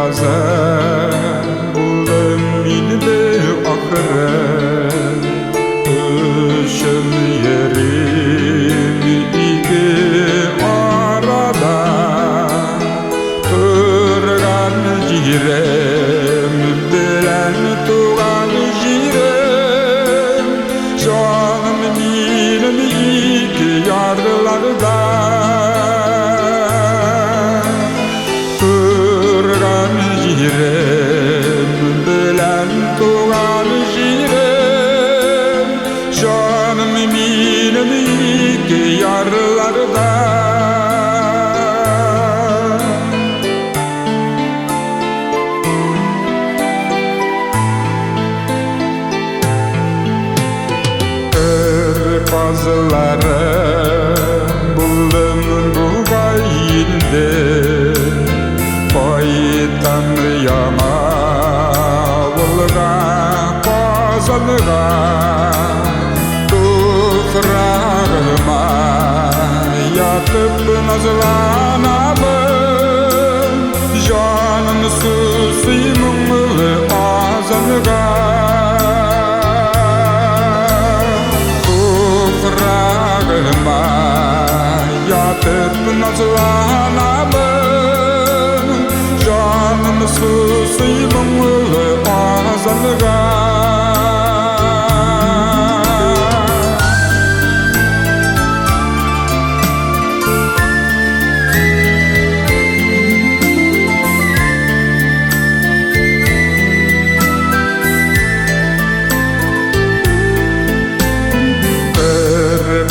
razı buldum yine akıra Işın yerim iki arada Turgan jirem bilen tugan jirem Canım benim iki yarlarda Turgan jirem bilen tugan jirem Canım benim iki yarlarda Bazıları buldum bu gayinde Koy Tanrı'yama bulga kozalga Tufrağıma yatıp nazlanalım Canım susuyumlu azalga Tufrağıma yatıp nazlanalım Canım susuyumlu azalga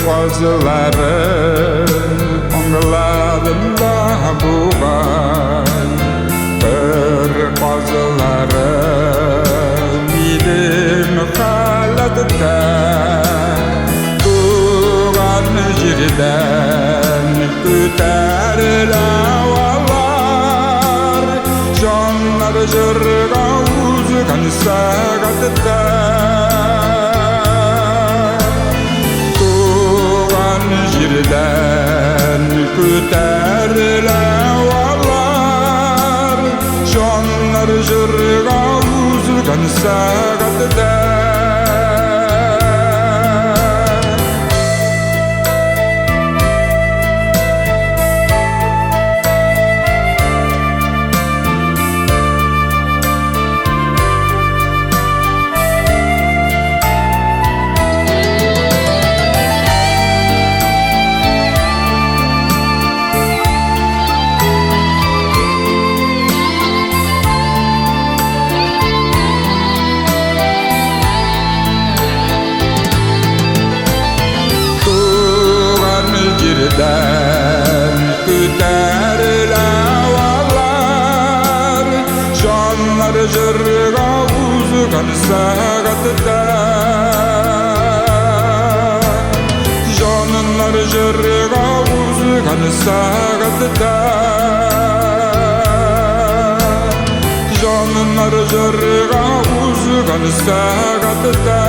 Bazıları anladım da buğay Bazıları midim kaladıkta Tuğan jirden küter lavalar Canlar jırga uzgan sağadıkta Jirden küter lavalar Canlar jırga uzgan sağadıkta Jirden küter lavalar Canlar jırga uzgan sağadıkta Canlar jırga uzgan sağadıkta Canlar jırga uzgan sağadıkta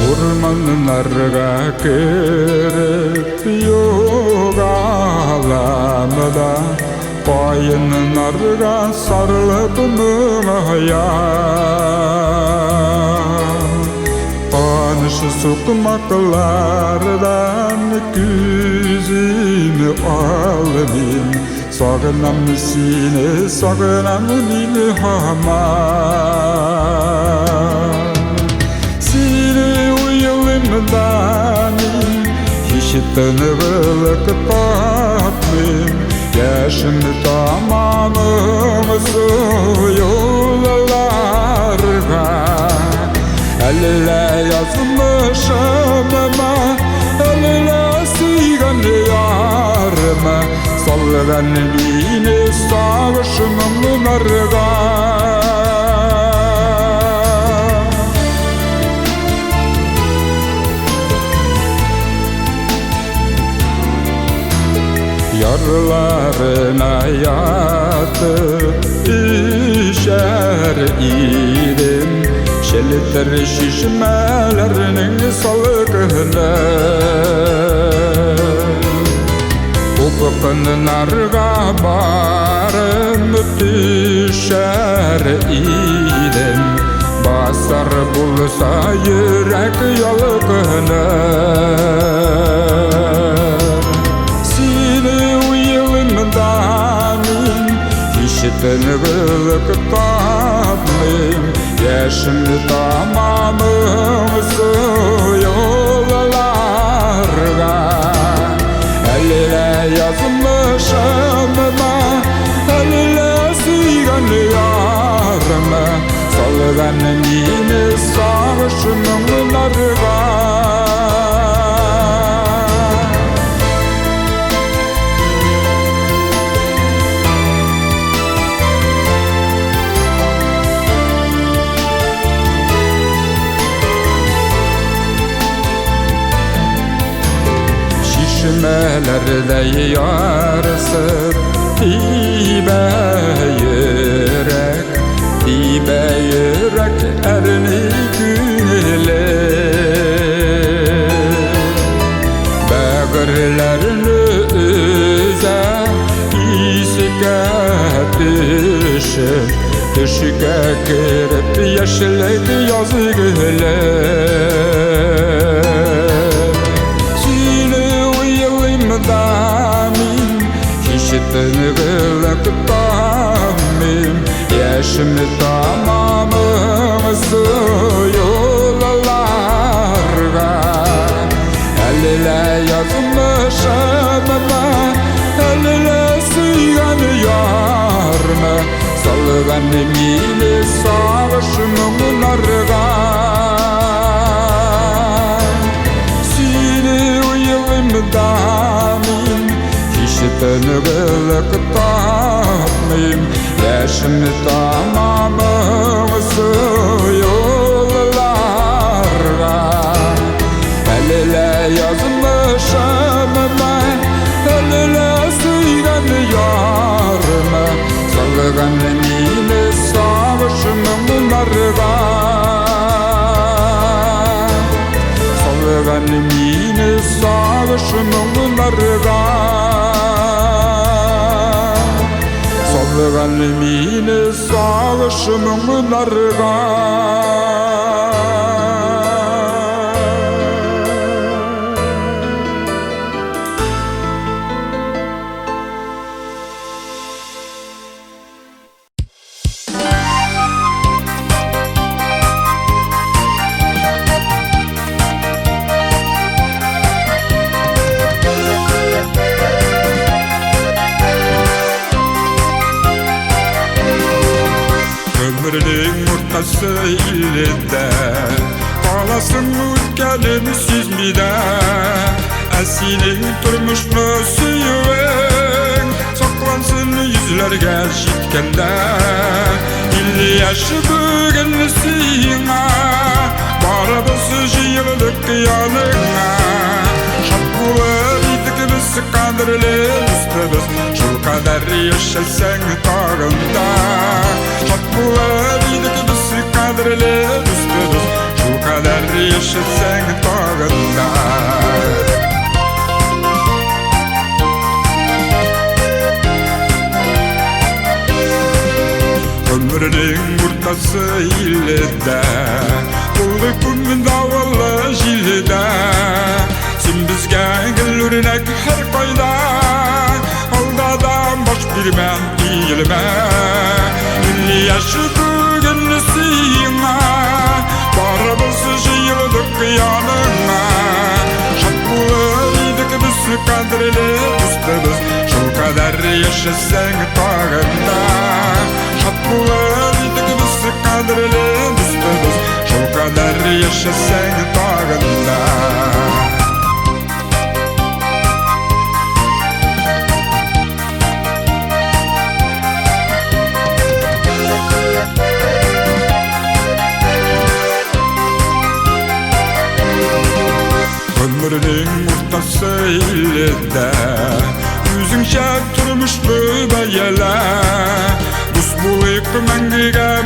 Ormanlarga kirip yogalamada Koyunlarga sarılıp mığaya Tanış sokmaklardan küzümü alayım Sağınam seni, sağınam nilhama Dani, işitini kıtatmim yaşım tamamımızı yollarga elle yazmışım ama elle suygan yarıma salgan beni sağışımın narga yarlarına yatıp işer idim şelter şişmelerinin salgını ufukun narga barım düşer idim basar bulsa yürek yalgını işitini kılık tapmayım yaşım tamamımızı yollarga elle yazmışım ama elle suygan yarıma salgan yine sağışımın narga şişmelerde yarsıp dibe yürek erini güle bağırlarını üze isike düşüke girip yaşlıydı yazı güle işitini kılık tapmayım yaşım tamamımızı yollarga elle yazmışım ama elle suygan yarıma salgan meni sağışımın narga seni uyulimda işitini kılık tapmayım yaşım tamamımızı yollarga elle yazmışım ama elle suygan yarıma salgan meni sağışımın narga salgan meni sağışımın narga salgan meni sağışımın narga ömrünün ortası illede kalasın o'tkanim süzmide sening turmushni suyuing saqlansın yüzlerge jetkanda 50 yaşı bo'lgan senga baribir yig'ilib yoningga shod bo'laydik biz qadrli do'stimiz shu qadar yashasang tog'imda shod bo'laydik biz qadrli do'stimiz shu qadar yashasang tog'imda ömrünün ortası illede Buldu kummin davalı jilide Sen bizge gül örnek her koyda Aldadan boş birmen iyilme 50 yaşı bugün siyine Barımız yıldık yanına Şat bulaydık biz kadrili üstümüz Şu kadar kadar yaşasan tağında Şat bular idik biz kadrili dostuz Şu kadar yaşasan tağında Ömrünün ortası illede Yüzünce turmuş böyele Dost bulayıp mengiga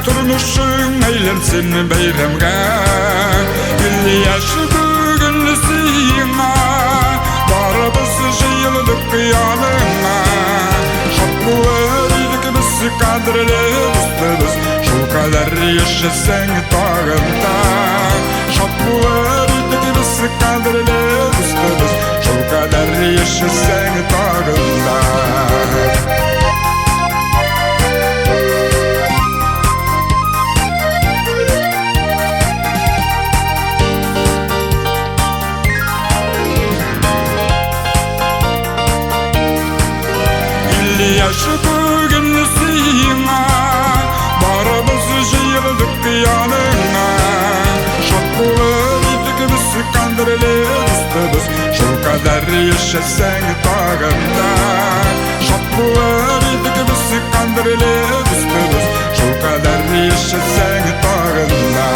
Turmuşun eylemsin beyramga 50 yaşı bugünlüsüyüne Barabız jıyıldık yanına Şat bulaydık biz kadrili dostuz Şu kadar yaşasan tağında Şat bulaydık biz kadrili dostuz Şu kadar yaşasan tağında Yaşı bugünlüsüyüne Barabız jıyıldık yanına Şat bulaydık biz kadrili dostuz Şu kadar yaşasan tağında Şat bulaydık biz kadrili dostuz Şu kadar yaşasan tağında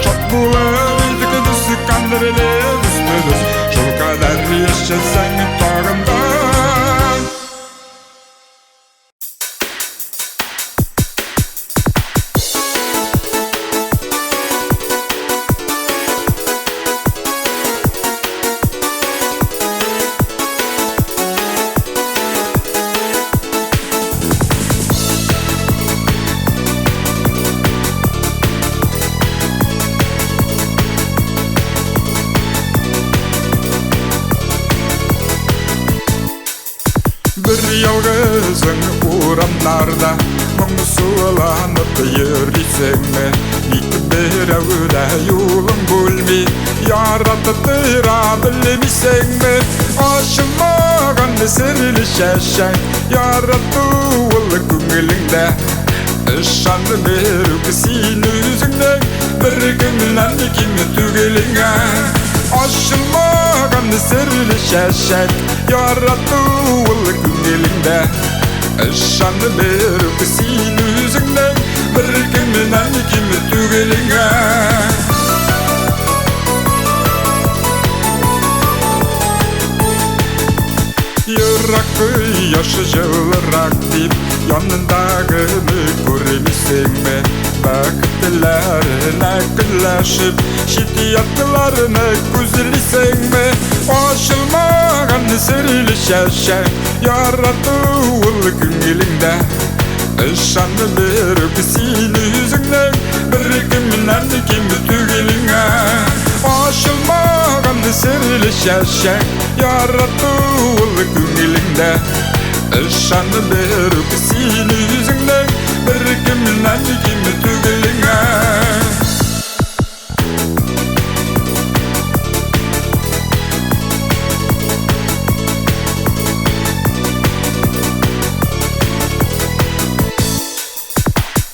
Şat bulaydık biz kadrili dostuz Şu kadar yaşasan tağında Bir yalgızın uğramlarda Muңsulanıp yürüsengme İki bir avda yolun bulmi Yaratıtıra bilmisengme Aşılmağın sirli şaşan Yaratılı köngülünde Işandı bir kısin yüzünden Bir günden ikimi tügelinge Aşılmağın sirli şaşan Yaratılı köngülünde Işandı bir kısin yüzünden Bir günden ikimi tügelinge Yırak yaşı жылырақ deyip Yanındağını görmesengme Bakıtlarına gülleşip Şidiyatlarına güzelsengme Aşılmağın sirli şaşan Yaratılı köngülünde Işandı bir kısin yüzünden Bir günden ikimi tügelinge Aşılmağın sirli şaşan Yaratılı köngülünde Işandı bir kısin yüzünden Bir günden ikimi tügelinge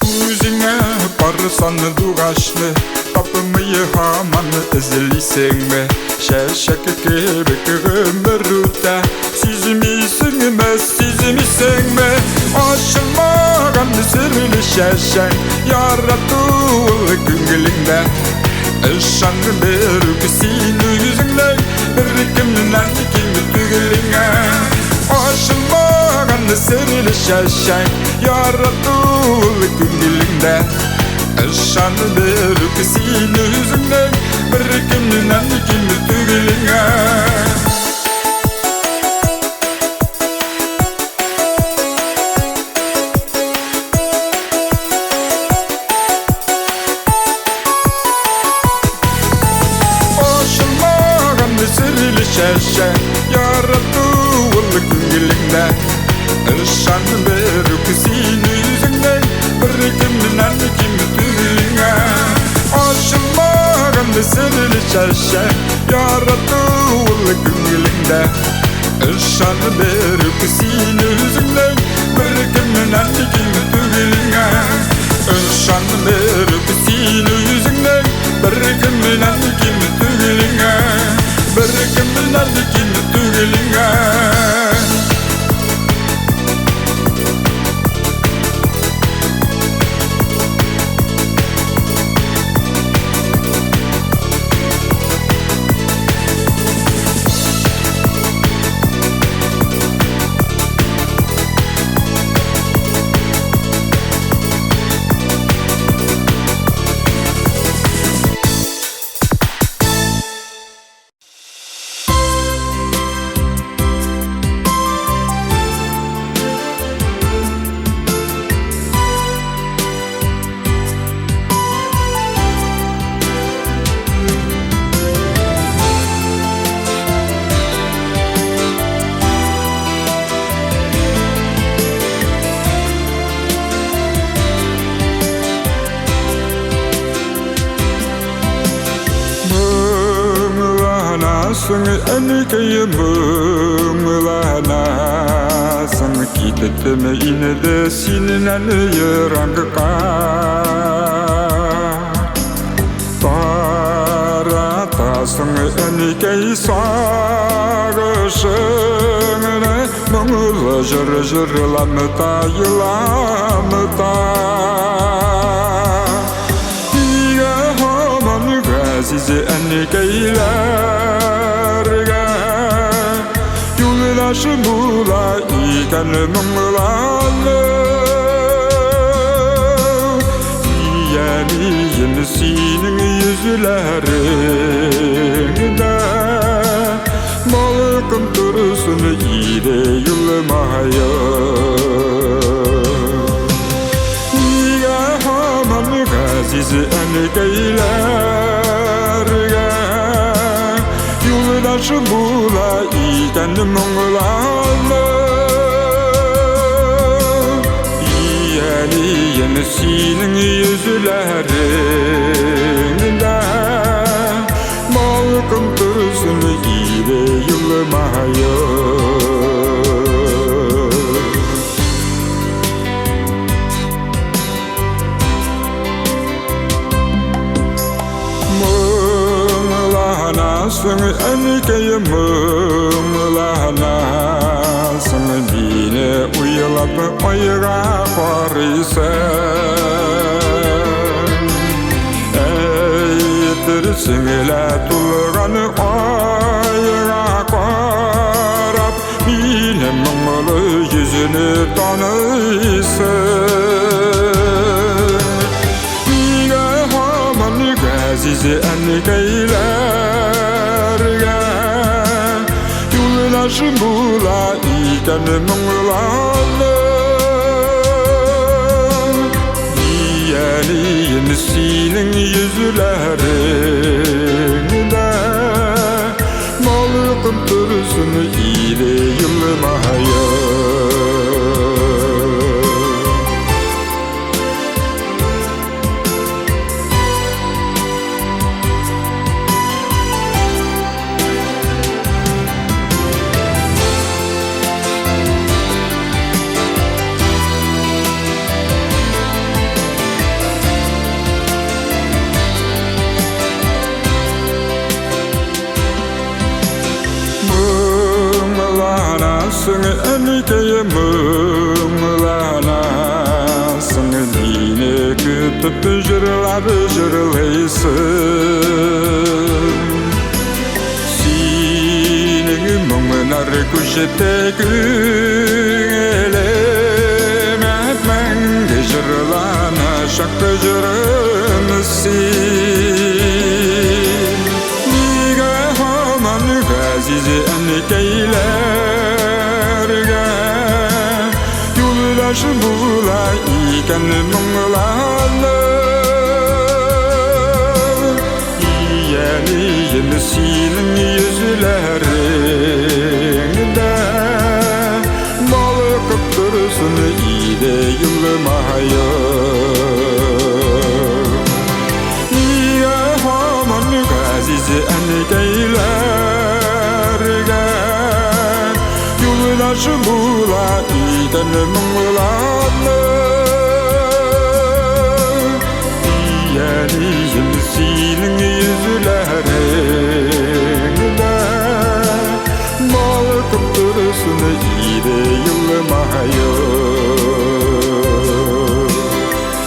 Yüzüne barısanı duğaşlı Tapımıyı hamanı izlisengme Şeşek kebek ömürüde Sizmisingme sizmisengme Aşılmağın sirli şaşan Yaratılı köngülünde Işandı bir kısin yüzünden Bir günden ikimi tügelinge Aşılmağın sirli şaşan Yaratılı köngülünde Işandı bir kısin yüzünden Bir günden ikimi tügelinge Aşılmağın sirli şaşan Yaratılı köngülünde Işandı bir kısin yüzünden Bir günden ikimi tügelinge Aşılmağın sirli şaşan Yaratılı köngülünde Işanı berip seni yüzünden bir kimden kim tügülüne Işanı berip seni yüzünden bir kimden kim tügülüne Bir kimden kim tügülüne Anh cây mưa là na sang kita teme ine de sin na ye rang ka para ta sang anh cây sa ga sang na mong la jer la mata ya ha man ga si anh cây la Şımula ikanı mımılanı Yani yenisinin yüzlerinde Malkım dursun iyide yılmaya Ya haman gazizi enegeylerge Yolda şımula ikanı mımılanı Yani yenisinin yüzlerinde Malkım dursun iyide yılmaya Mımılanasın enikeyi mımılanasın Dine uyulap oyga koysan Eytirsin ile tulganı oyga koyarap Dine mımılı yüzünü tanıysın Niga haman gazizi ennikeylerge Yoldaşımula ikanı mımılanı Yani yenisinin yüzlerinde Malkım dursun iyide yılmaya Mımılanasın enikeyi mımılanasın Dine kütüp jırlaysın Sinin mımınar kuşete gülemet Menge jırlana şakkı jırımısın Niga haman gazizi ennikeylerge Yoldaşımula ikanı mımılanı Yani yenisinin yüzlerinde Malkıp dursun iyide yılmaya Niye haman gazizi ennikeylerge Şımula idene mıngılanı Diyeniyim senin yüzlerinde Balkım dursun ide yılmayı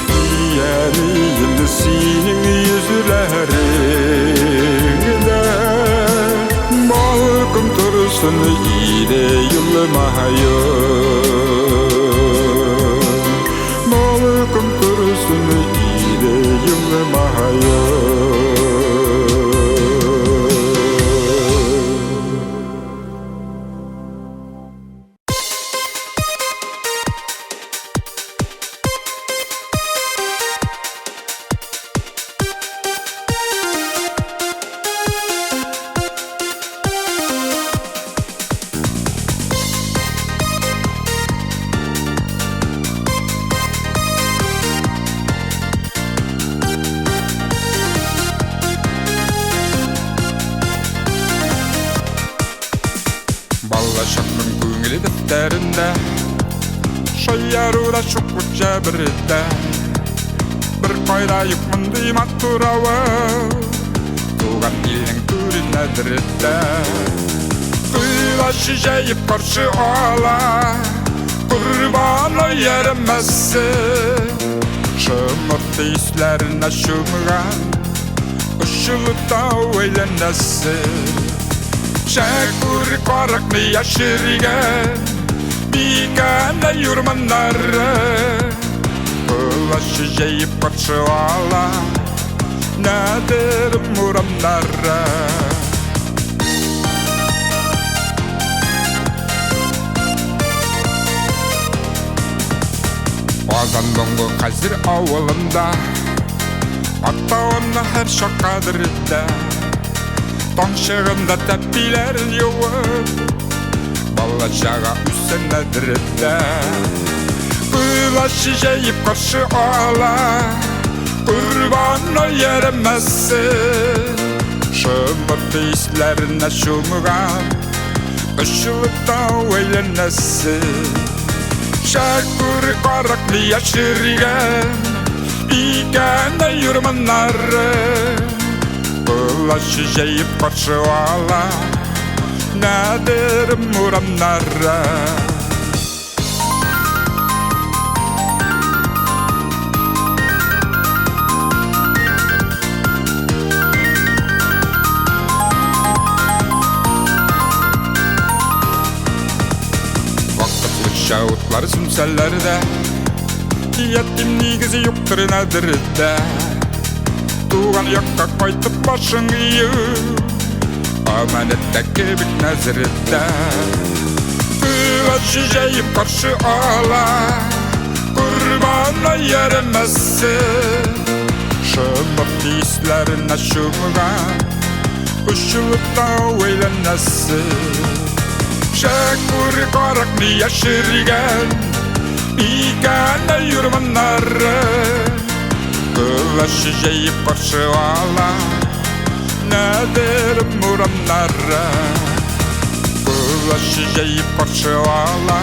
Diyeniyim senin yüzlerinde Balkım dursun ide yılmayı Balkım dursun ide yılmayı Ballaşamның көңілі дәптерінде Шайаруда шоқлық жәбірді Бір қайрайық мұндый матурауы Туған елдің көрін әдірді Құйлашы жәйіп қаршы ала Құрбаны ерімәсі Шымырты исләріне шумыған Ұшылықта өйленәсі Şekur karaklı yaşırgen Bikane yurmanları Kılaşı jeyip karşı ala Nedir muramları Ozandongu hazır avılında Hatta onu her şakadırdı Taşığında tepilerin yoğun Balacağa üstünedirdi Kılaşı jeyip karşı ala Kurbanı yeremezsin Şımırtı islerine şumuğan Işılıkta eylenesin Şekur karaklı yaşırgen Bikane yurmanları Kılaşı jeyip karşı ala Nedir muramları Vakıtlı şahutlar sümsellerde Yetim негізі yoktır nedirde Туған yakka қайтып башың иіп Аманетті кебік нәзірді Кылашы жайып қаршы ала Құрбаны ерімәсін Шымырт исләріне шумыған Ұшылықта ойленәсін Шәкүр қарақны яшырген Бикәне юрманары Kılaşı jeyip karşı ala Nedir muramları Kılaşı jeyip karşı ala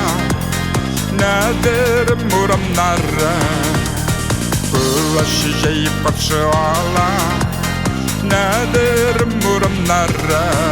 Nedir muramları Kılaşı jeyip karşı ala Nedir muramları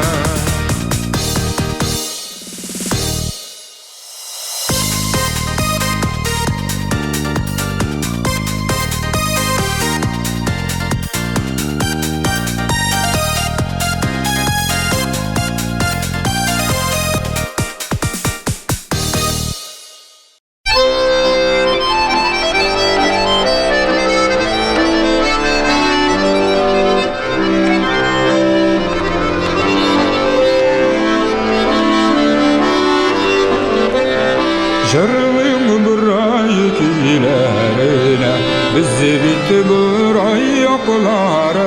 Жырлың бұрай күйлеріне Бізді бітті бұрай оқылары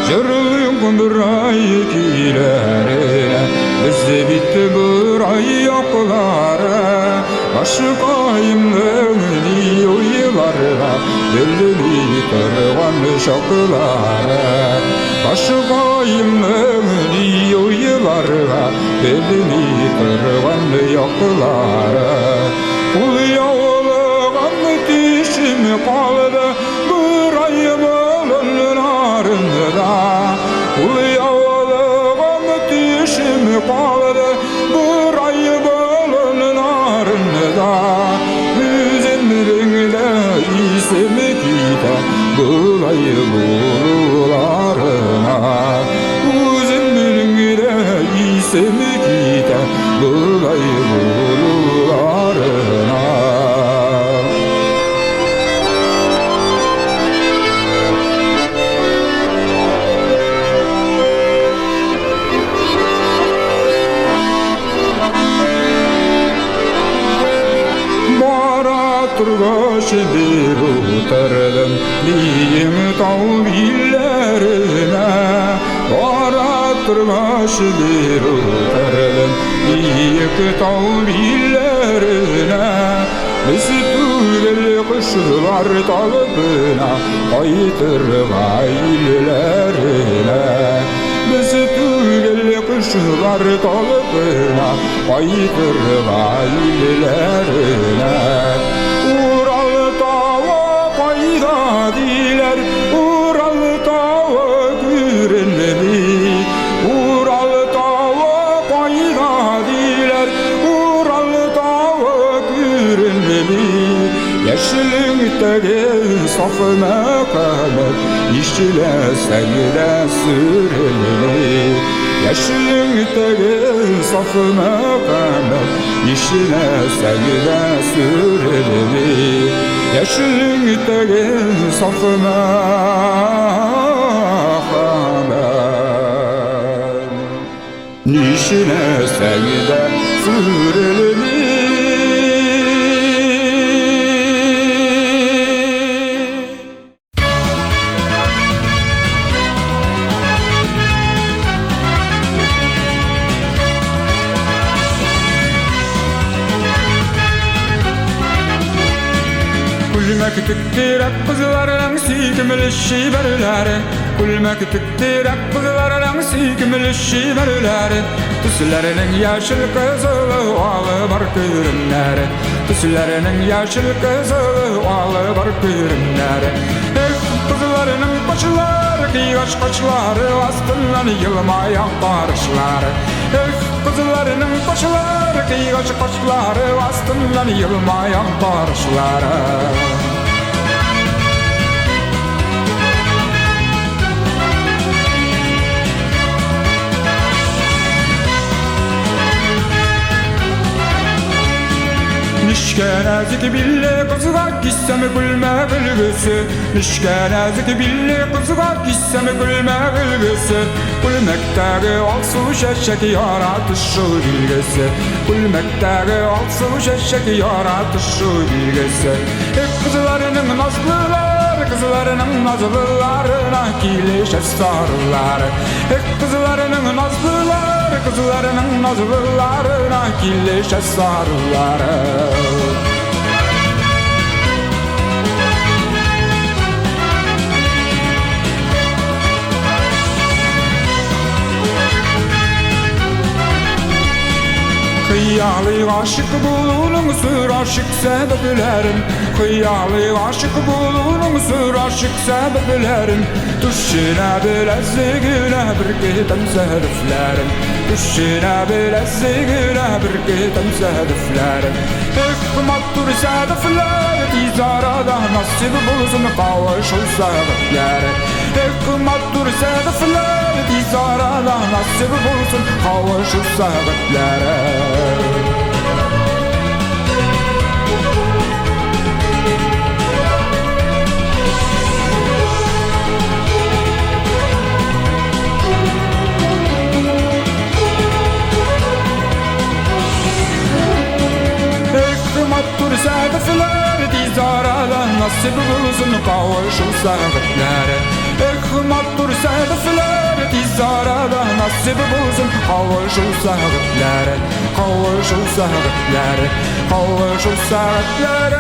Жырлың бұрай күйлеріне Бізді бітті бұрай оқылары Ашық айымның ойыларына Білдімей тұрған шоқылары Ашық айымның ойыларына belini kırgan yokları. Kul yağılgan dişim kaldı bir ay bolun arında. Kul yağılgan dişim kaldı bir ay bolun arında. Üzümrüngde ismi gide bulay bulularına. Üzümrüngde ismi gide bulay bulularına. Turgaş bir utardım diyim tağ billerine. Bara turgaş bir utardım diyim tağ billerine. Bizi tügel kuşlar talbına aytır gayillerine. Bizi tügel kuşlar talbına aytır gayillerine. Ural tağı payda diler, Ural tağı gürenli. Ural tağı payda diler, Ural tağı gürenli. Yeşillikteki saf mekamet, işçile sende süreli. Yeşillikteki saf mekamet, işçile sende süreli. Yeşillikteki saf mekamet, işçile sende süreli. Kulmek tüktirek kızlarının sikimli şiberleri. Kulmek tüktirek kızlarının sikimli şiberleri. Tüslerinin yeşil kızılı oğlı var kürünleri. Tüslerinin yeşil kızılı oğlu var kürünleri. Kızlarının başları kıygaç kaçları, astından yılmayan barışları. Kızlarının başları kıygaç kaçları, astından yılmayan barışları. Nişkenezik bille kızga gitsem gülme gülgüsü. Nişkenezik bille kızga gitsem gülme gülgüsü. Gülmekteki alsı şeşek yaratışı bilgisi. Gülmekteki alsı şeşek yaratışı bilgisi. Kızlarının nazlıları, kızlarının nazlılarına kileşe sarılar. Kızlarının nazlıları, kızlarının nazlılarına kileşe sarılar. Kıyalı aşık bulunun sür aşık sebeplerim. Kıyalı aşık bulunun sür aşık sebeplerim. Düşüne bilezgüne bir gitem zeriflerim. Düşüne bilezgüne bir gitem zeriflerim. Hikmattur sedefler tizarada nasip bulsun kavuşul sebepler. Hikmattur sedefler tizarada nasip bulsun kavuşul sebepler. Hikmattur sedefler tizarada nasip bulsun kavuşul sebepler. Hikmattur sedefler tizarada nasip bulsun kavuşul sebepler. Kavuşul sebepler, kavuşul sebepler.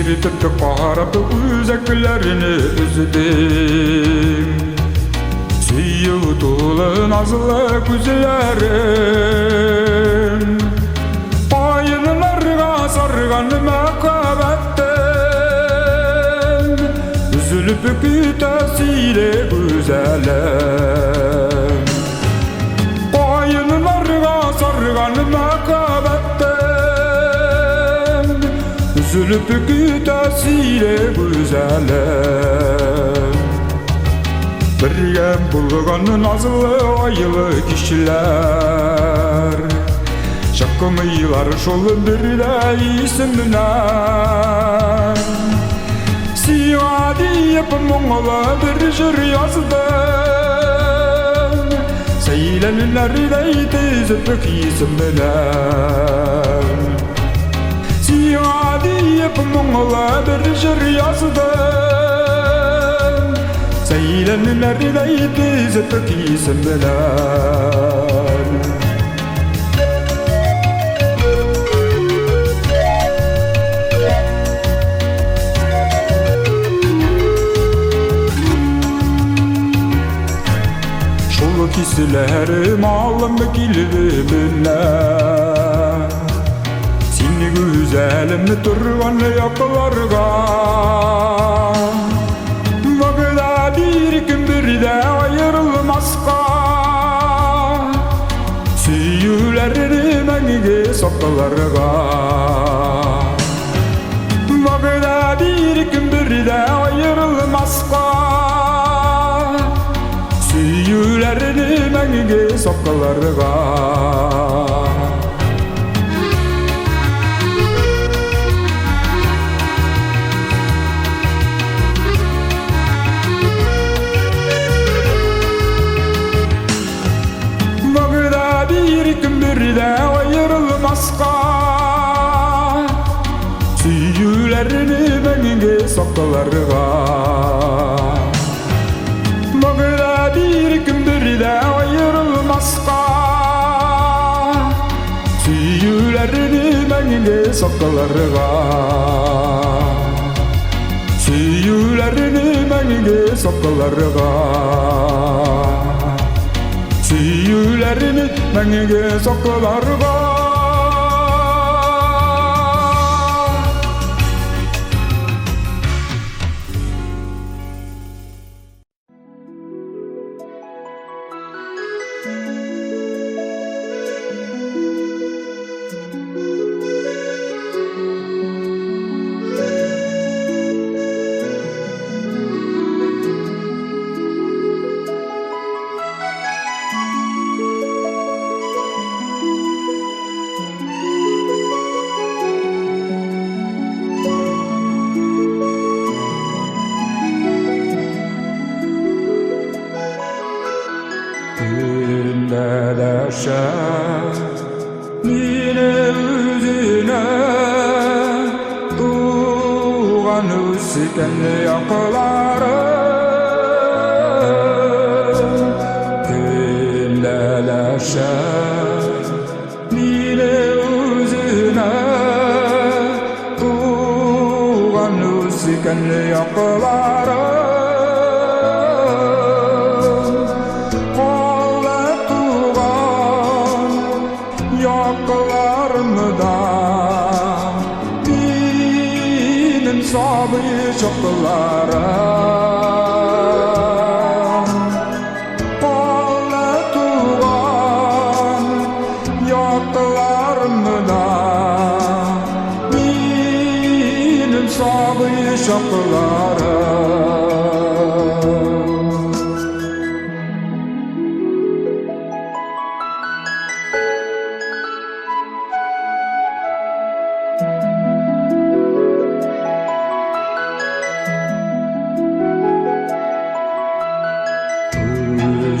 Sivitip qarap üzeklerini özledim. Süyü dolu nazlı güzellerim, payınlarga sargan makabetten, üzülüp kütesiyle güzelim. Payınlarga sargan makabetten, üzülüp kütesiyle güzelim. Birgen bulgan nazlı ayılı kişiler, şakımıylar şol birde isimden. Siva deyip Moğol'a bir jır yazdım, seylenler tezip isimden. Siva deyip Moğol'a bir jır yazdım, seylenler tezip isimden. Kisilerim alım kilbimle, seni güzelim turgan yapılarga. Vakıda bir gün bir de ayrılmazka, süyülerini menge saklarga. Vakıda bir gün bir de ayrılmazka, süyülerini menge saklarga. Vakıda bir gün bir de ayrılmazka, süyülerini menge saklarga. Vakıda bir gün bir de ayrılmazka, süyülerini menge saklarga. Süyülerini menge saklarga. Süyülerini menge saklarga. Günlerleşer yine yüzüne, tuğan üsiken yakılarım. Günlerleşer yine yüzüne, tuğan üsiken yakılarım. Sabı çoklarım, Ola tuğan yaklarımda, benim sabı çoklarım.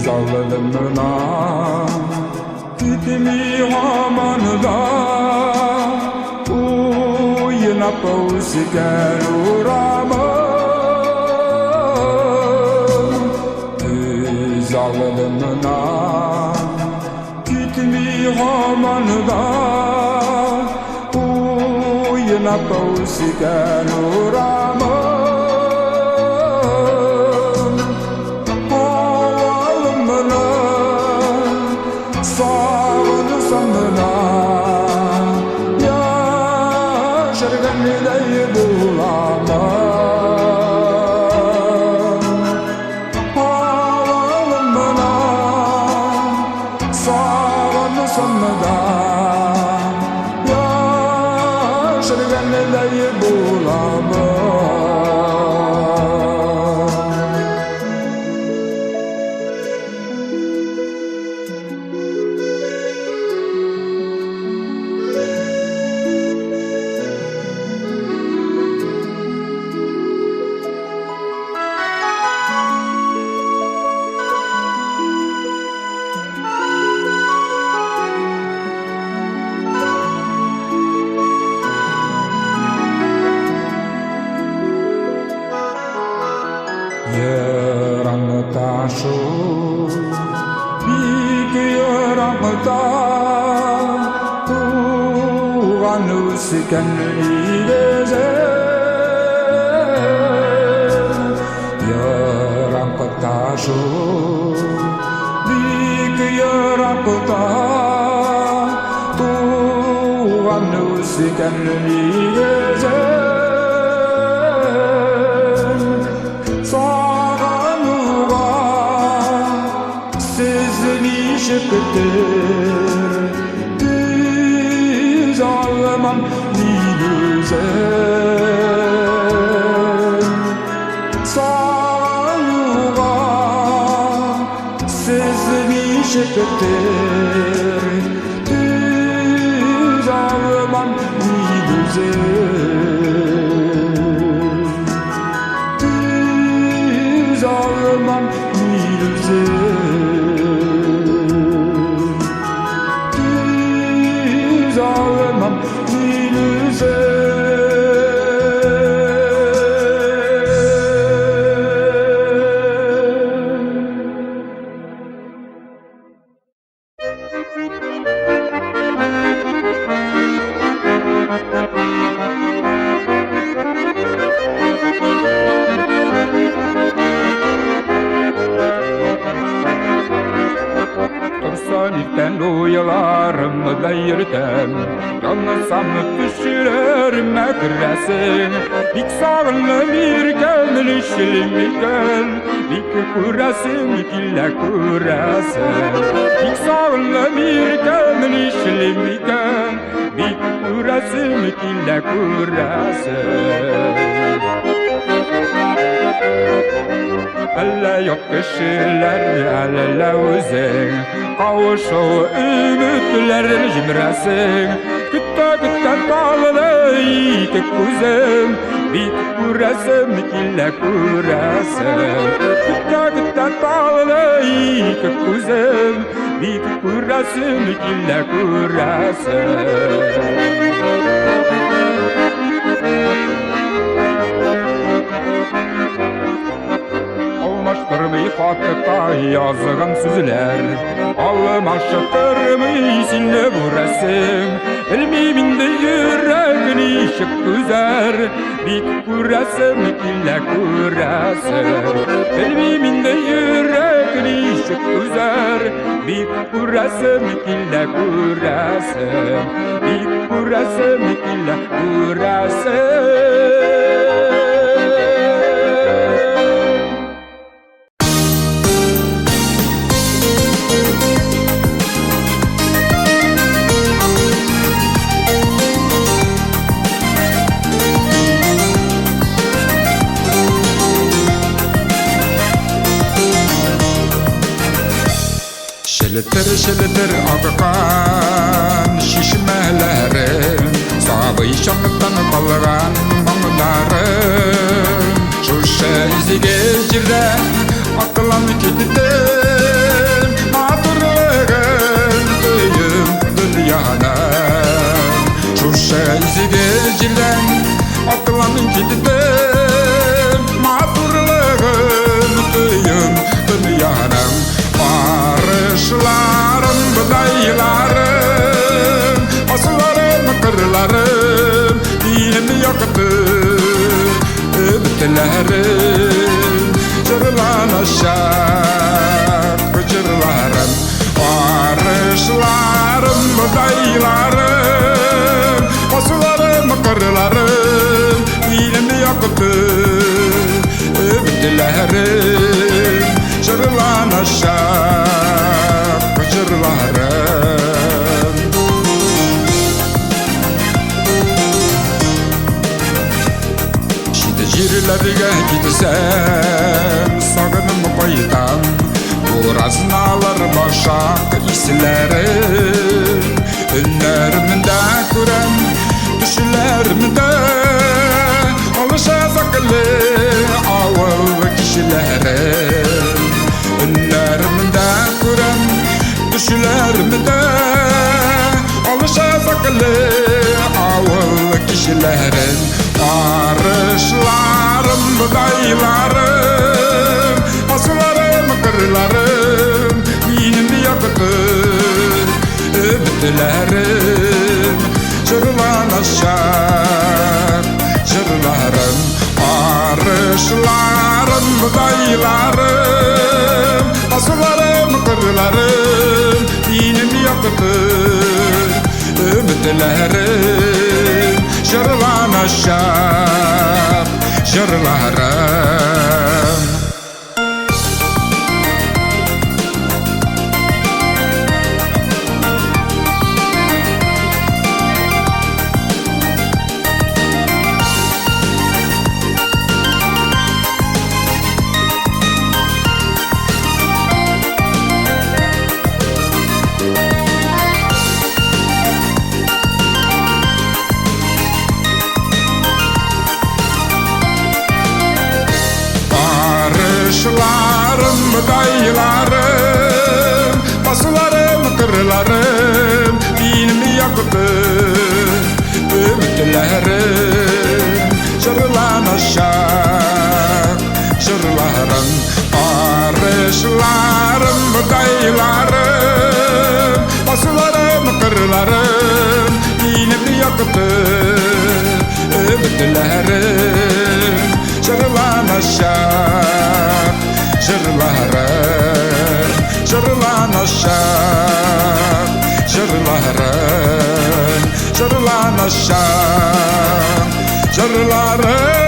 Zalımına gitmi hamanda, uyuna pausiken uğramam. Zalımına gitmi hamanda, uyuna pausikan uramın Havalımına sağınısamına Yaşargan ilay bulamın Havalımına sağınısamına Yaşargan ilay bulamın Yeramtaşu Big yeramta Tuğanı siken ileze Yeramtaşu Big yeramta Tuğanı siken ileze Şıptır düz alman dilüzen Sağlığa sezini şıptır düz alman dilüzen Düz alman dilüzen Alman dilüzen Tursaniften uyalarımda yürütem Yanılsam düşürürüm ekresin Bik sağınlı bir gönül işlim gel Bik kuresin kille kuresin Bik sağınlı bir gönül işlim gel Bik kuresin kille kuresin Elle yok kişiler elle uzun Kavuşu ümitler cimresin Kütte kütte bağlı iki kuzum Bit kuresim kille kuresim Kütte kütte bağlı iki kuzum Bit kuresim kille kuresim Almaştırmay hatıta yazıgan sözler Almaştırmay sinne bu resim Elmiminde yüreğini işık güzer Bik kuresim kille kuresim Elmiminde yüreğini işık güzer Bik kuresim kille kuresim Bik kuresim kille kuresim Şilitir akıkan şişmelerim Savışanlıktan kalgan bağlarım Şu şezige jirden akılan kitidim Matırlığın duyum dünyada Şu şezige jirden akılan kitidim Matırlığın duyum dünyada Barışlarım, budaylarım, asılarım, kırlarım Dinim ömütlerim Cırlanacak cırlarım Barışlarım, dayılarım Kosularım, kırlarım Yine yaktı ömütlerim Cırlanacak cırlarım Jirlerge gitsem sağınım koydam Buraznalar başak islerim Önlerimde kurem düşlerimde Alışacaklı ağır kişilerim Önlerimde kurem düşlerimde Alışacaklı ağır kişilerin Barışlarım, dayılarım Asılarım, kırlarım Yine yaktı ömütlerim Cırlanacak cırlarım Barışlarım, dayılarım Asılarım, kırlarım Yine yaktı ömütlerim Cırlanacak cırlarım Barışlarım, dayılarım Basılarım, kırlarım Dinimi yaktı ömütlerim Cırlanacak cırlarım Barışlarım, dayılarım Basılarım, kırlarım Dinimi yaktı ömütlerim Cırlanacak cırlarım Cırlanacak cırlarım Cırlanacak cırlarım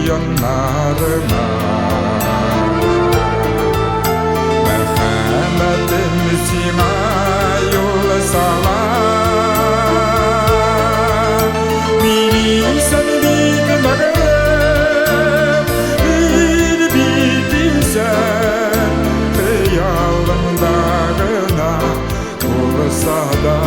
yanlarına merhametin sima yol salar beni sen bilmeden beni bildiysen hayalımdağına olsa da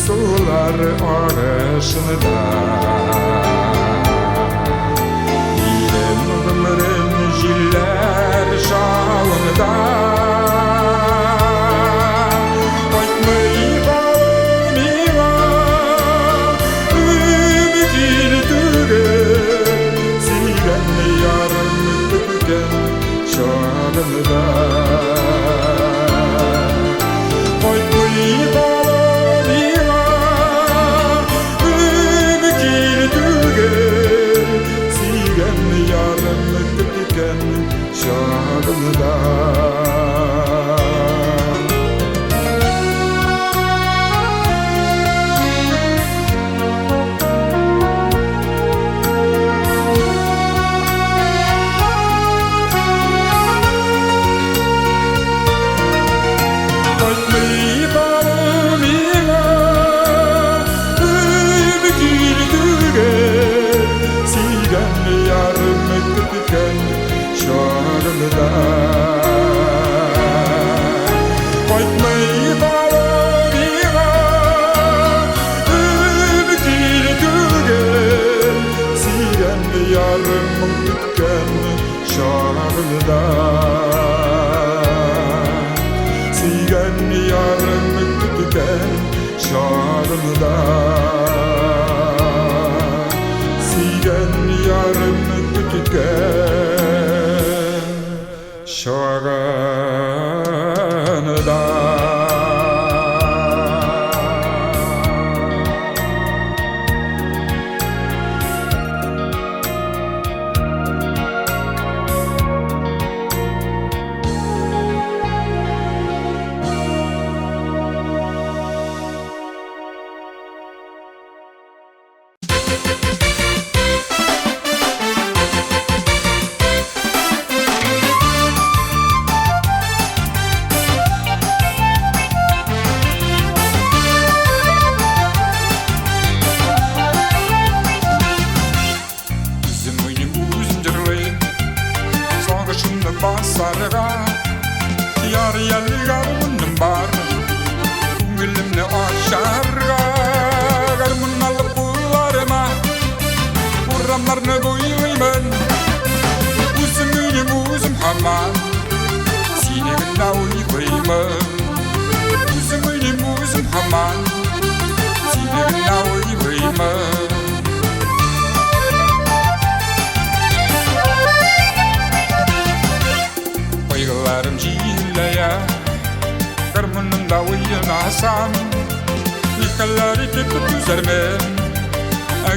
sular arasında İrem ömrüm jiller şalında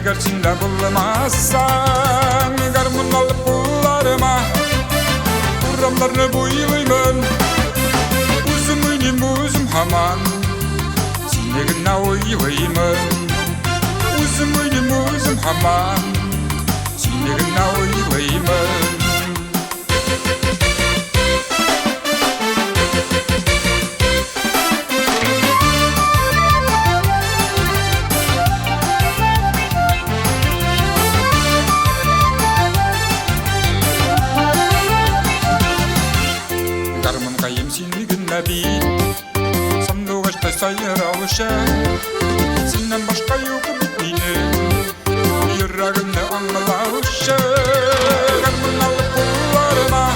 Agar cinta bulmazsan Garmun alıp bullarıma Kuramlarını boylayman Uzum uynim uzum haman Sinegina oyyayman Uzum uynim uzum haman Sinegina oyyayman Sayıravuşa Senden başka yok benim Yüreğimde anılavuşa Garmun alıp kullarıma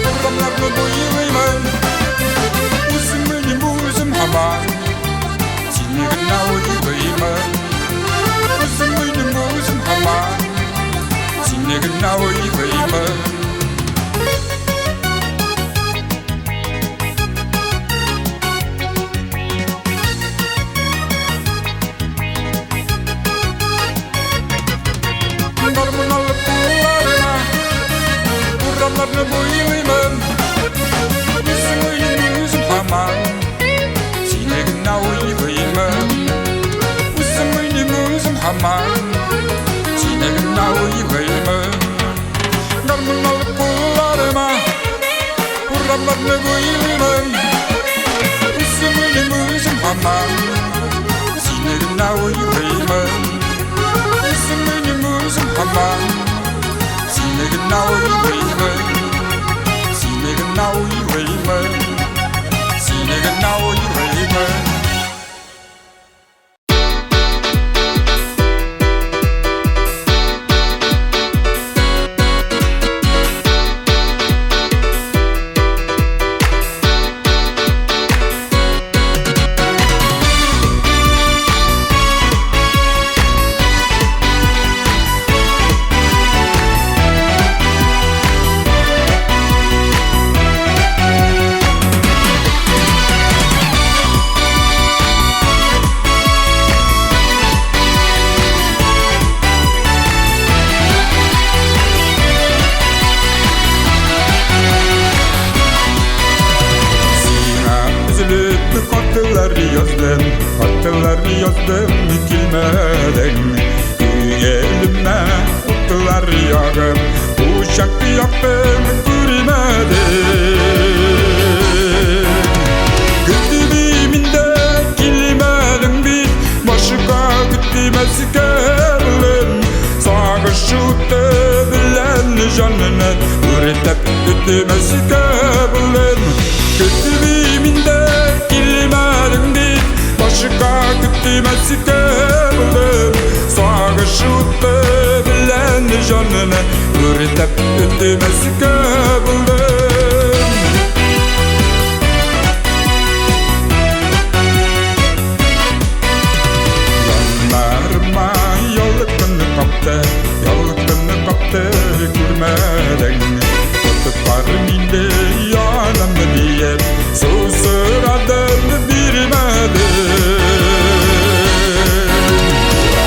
Kuramlarını boyayman Uzun benim uzun haman Sinegina oyyayman Uzun benim uzun haman Sinegina oyyayman Kuramlarını boyayman Uzun uyum uzun haman Sinegina oyyayman Uzun uyum uzun haman Sinegina oyyayman Garmun alıp kullarıma Kuramlarını boyayman Uzun uyum uzun haman Sinegina oyyayman Uzun uyum uzun haman Sinegina oyyayman Sinegina oyyayman Sinegina oyyayman Kartlar yazdım kilmeden Gelime otlar yağım Uşak yaktım gülmeden Güttüğümünde kilmedin bir Başka güttümez gelin Sağışıktı bilen canını Üretip güttümez gelin Güttüğümünde kilmedin bir Başka güttümez gelin Sağışıktı bilen canını Üretip güttümez gelin Yanlarıma yolukunu kaptı Gürmeden Tutuparım indi yanımı diye Susuradım bilmedim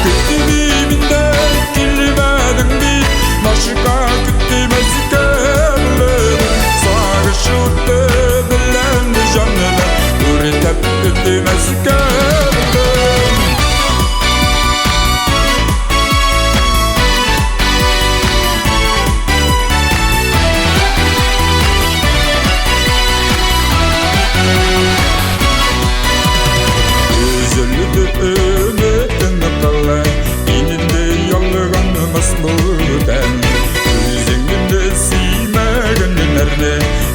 Güttüğümünde kilmedin bir Başka güttümez gelin Sağışıktı bilen canını Üretip güttümez gelin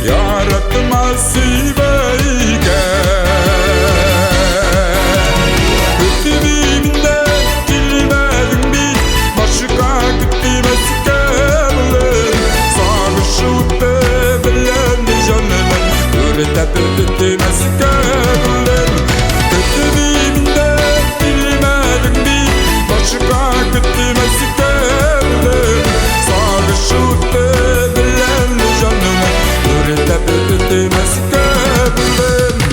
Yaratıma siveyken Güttüğümünde kilmedin bir Başka güttümez gelin Sağışıktı bilen canını Üretip güttümez gelin Güttüğümünde kilmedin bir Başka güttümez gelin Sağışıktı bilen canını Üretip güttümez gelin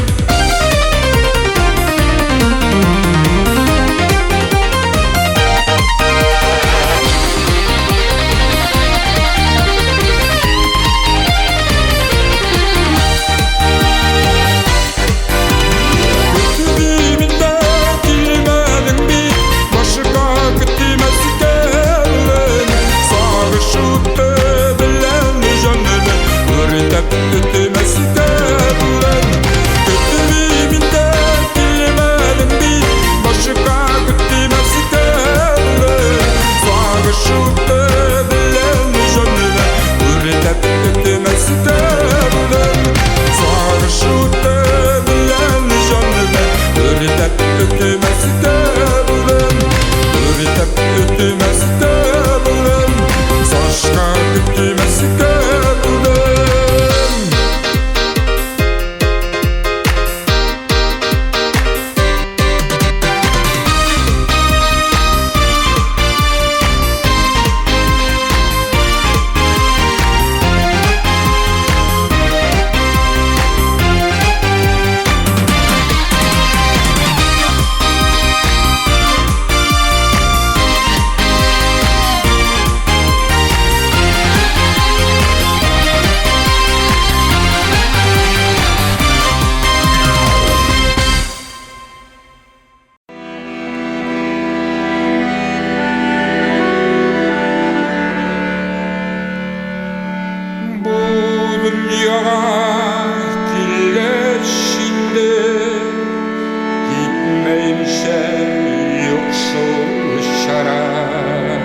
Güttüğümünde kilmedin bir Başka güttümez gelin Sağışıktı bilen canını Üretip güttümez gelin Güttüğümünde kilmedin bir Başka güttümez gelin Sağışıktı bilen canını Üretip güttümez gelin Sağışıktı bilen canını Üretip güttümez gelin Üretip güttümez gelin Başka güttümez gelin Dünyaya kirleşinde gitmeyince yoksul şarap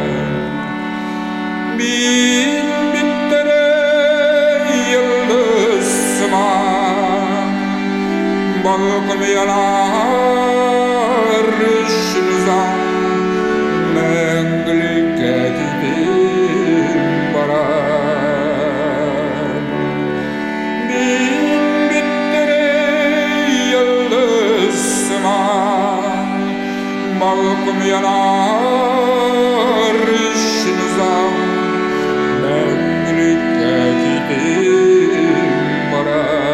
Bin bittere yıldızıma Balkım yanar üstünüzden Menglik edip barar Balkım yanar işinizden Memlekete gidip varar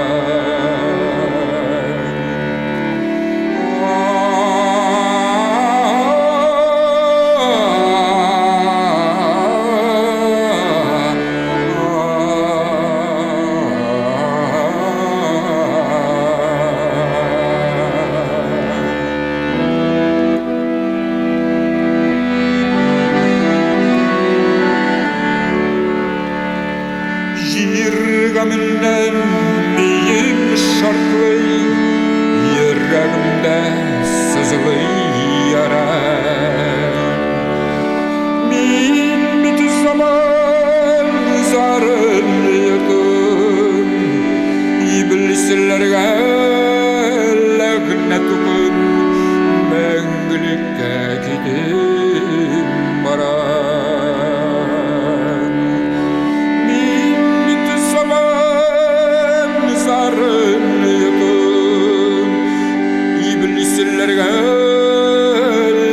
Seslerge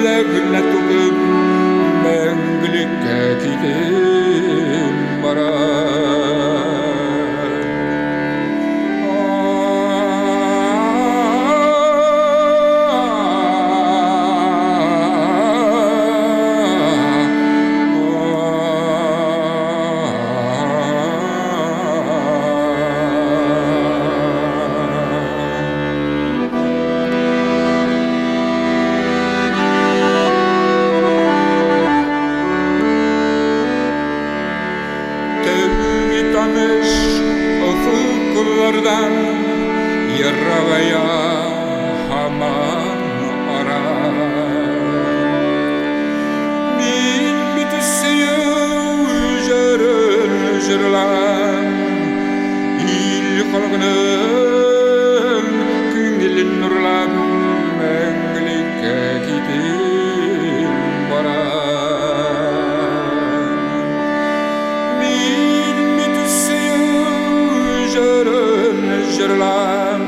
levne tutup Menglikке gidip Ufuklardan yarabaya haman arar Min bitisiyu jörün jörlan İl kalgının küngilin nurlan Menglikке gidip barar Min bitisiyu jörlan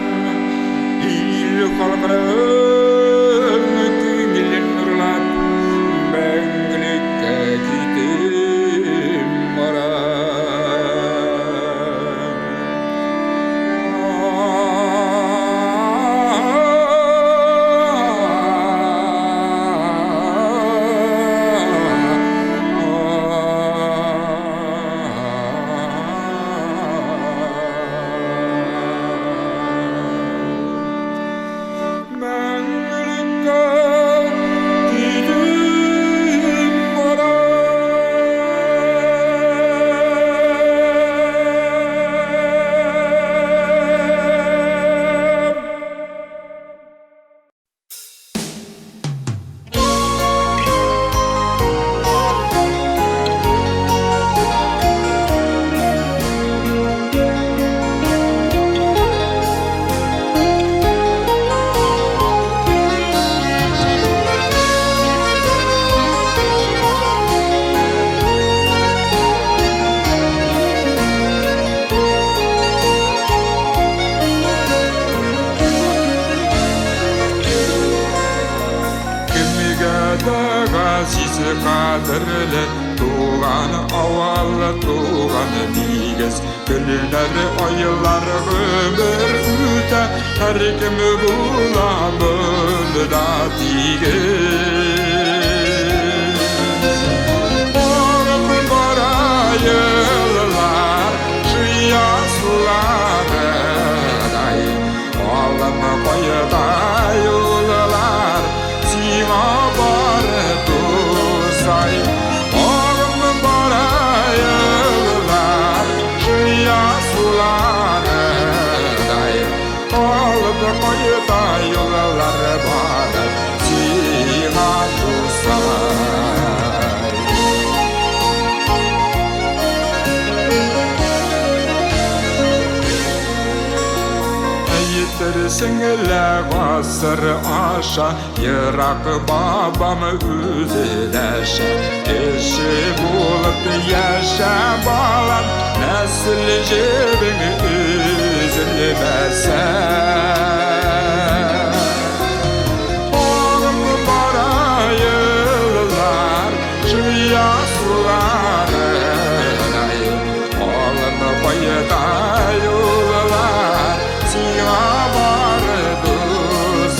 il kalkının küngilin nurlan Menglikке gidip Aziz kadırlı tuğan aval tuğan diges Güller aylar ömür üte her kim bulamır da diges Oğlum bara yıllar şıya suları Oğlum koyda yollar sima barı say Oğlum bara yıllar şıya suları Oğlum koyda yollar barı sima say Yitirsinle basır aşa Yırak babam üzüleşe Eşi bulup yaşa balan Nesil cebini üzülmese Oğlum bara yıllar şıya suları Oğlum koyda yollar Sima vardı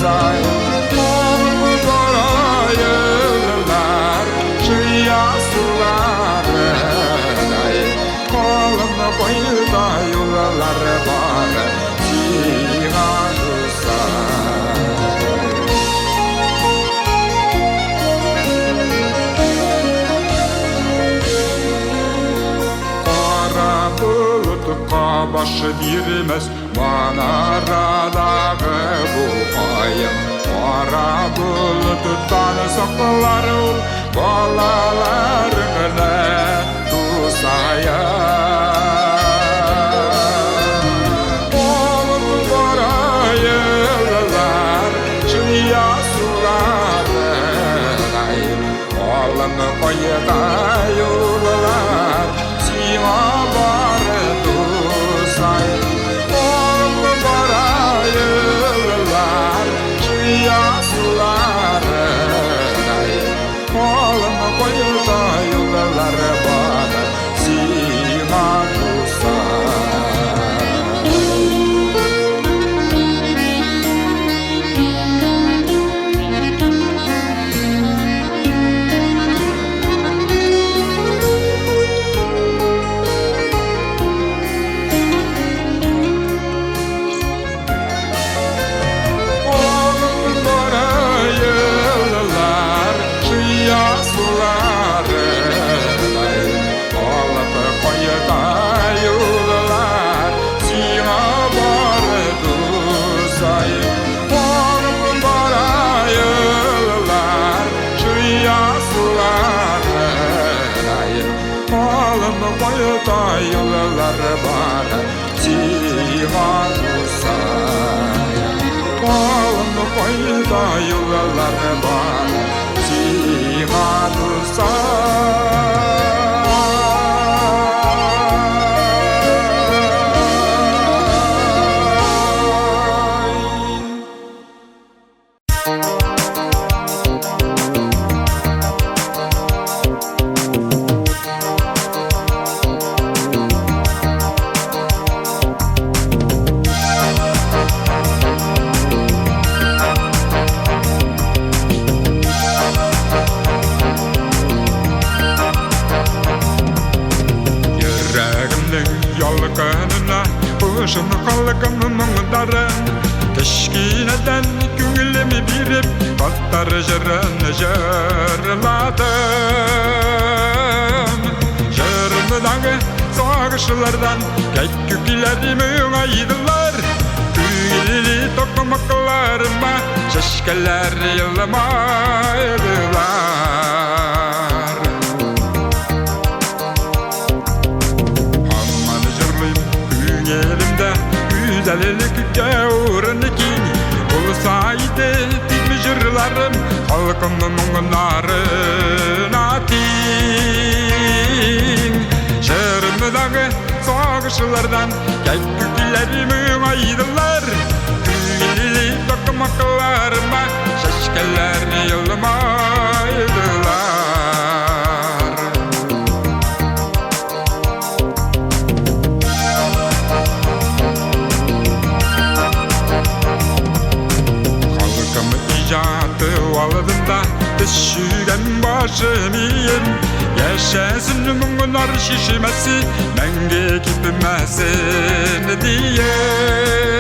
say Oğlum bara yıllar şıya suları Oğlum koyda yollar var Sima say Kara bulutқа başı birmez Manaradağı bu ayım Kara buluttan saklar Balalarını tusaya Oğlum bara yıllar Şıya suları Oğlum koyda yollar Sima barı tusay Oğlum bara yıllar Şıya suları қайда юллар бар тиғануса Балым қайда юллар бар тиғануса Ұшын қалқым мұңдарын Кішкенеден көңіліме беріп Баттар жырын жырладым Жырымдағы сағышылардан Кәйкі келерім өңайдылар Көйлі тоқымақларыма Шашкалар елмайдылар Амманы жырлайым Elimde güzellikке uğrunu king Olsaydı dilmi jırlarım Halkımın muğunlarına ting Jırımдағы sağışılardan Kәйкүкілерімі aydılar Güйлі toqымақlarıma Şaşkeler yılmaydılar Aldığında düşügen başımıyım Yaşasın мұңlar şişmesi Мәңге gitmesin diyem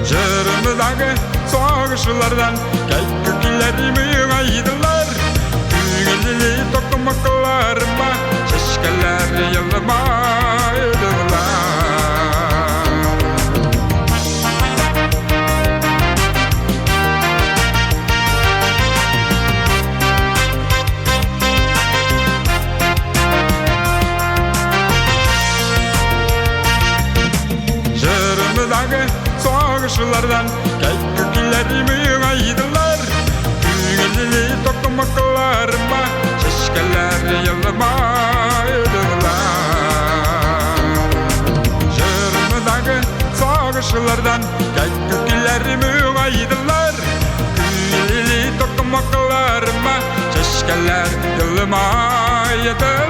Jırımдағы soğuşlardan Kәйкүкілерімі aydılar Güylü toqımaqlarıma Şaşkeler yılmaydılar Soğuşlardan Kәйкүкілерімі aydılar Güylü toqımaqlarıma Şaşkeler yılmaydılar Jırımдағы soğuşlardan Kәйкүкілерімі aydılar Güylü toqımaqlarıma Şaşkeler yılmaydılar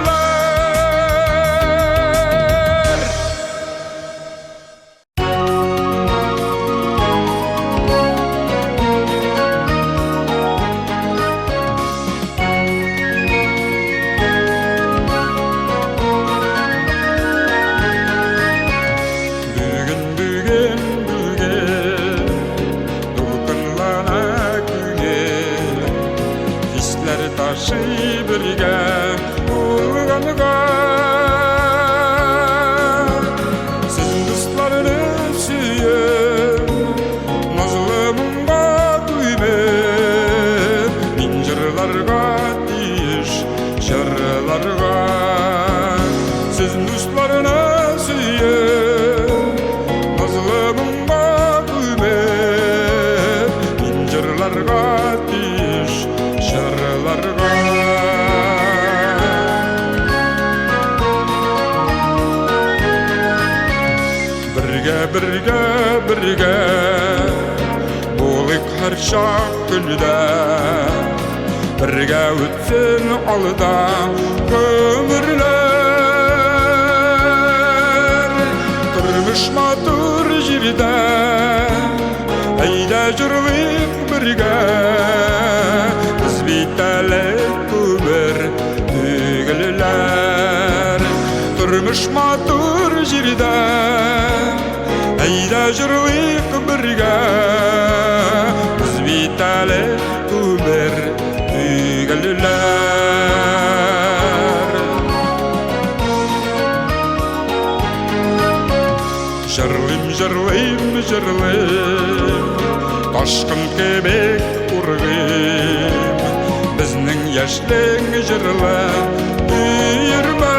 Taşı birge olğanıqa Sizin dostlarını suyum Nazlımınğa duymem Min jırlarga diş Jırlarga Sizin dostlarını suyum Nazlımınğa duymem Min jırlarga diş Jırlarga Бірге болық har şak günüde Бірге өтсін алда өмірлер Тұрмыш матур жерде Әйда жүргік бірге Біз бейтәлік көмір төгілілер Тұрмыш матур жерде Әйда жүргік бірге Біз бейтәлік көмір tөгілілер Жырлайым Ташқын кебек ұрғым Біздің яшілің жырлы үйірмә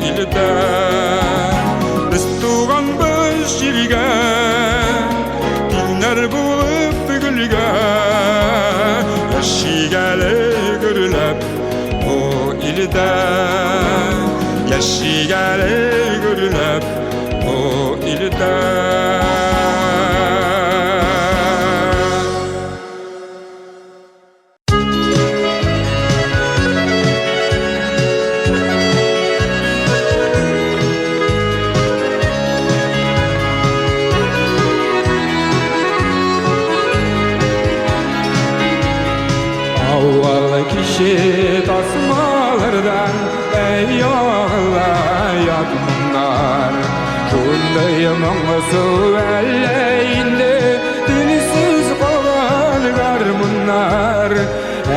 ilde biz tuğanmış yerge dinler bulup gülge yaşigale görülep o ilde yaşigale görülep o ilde kişi tasmalardan ey ağlayat bunlar Şundayımın su eleyinde dilsiz kalanlar bunlar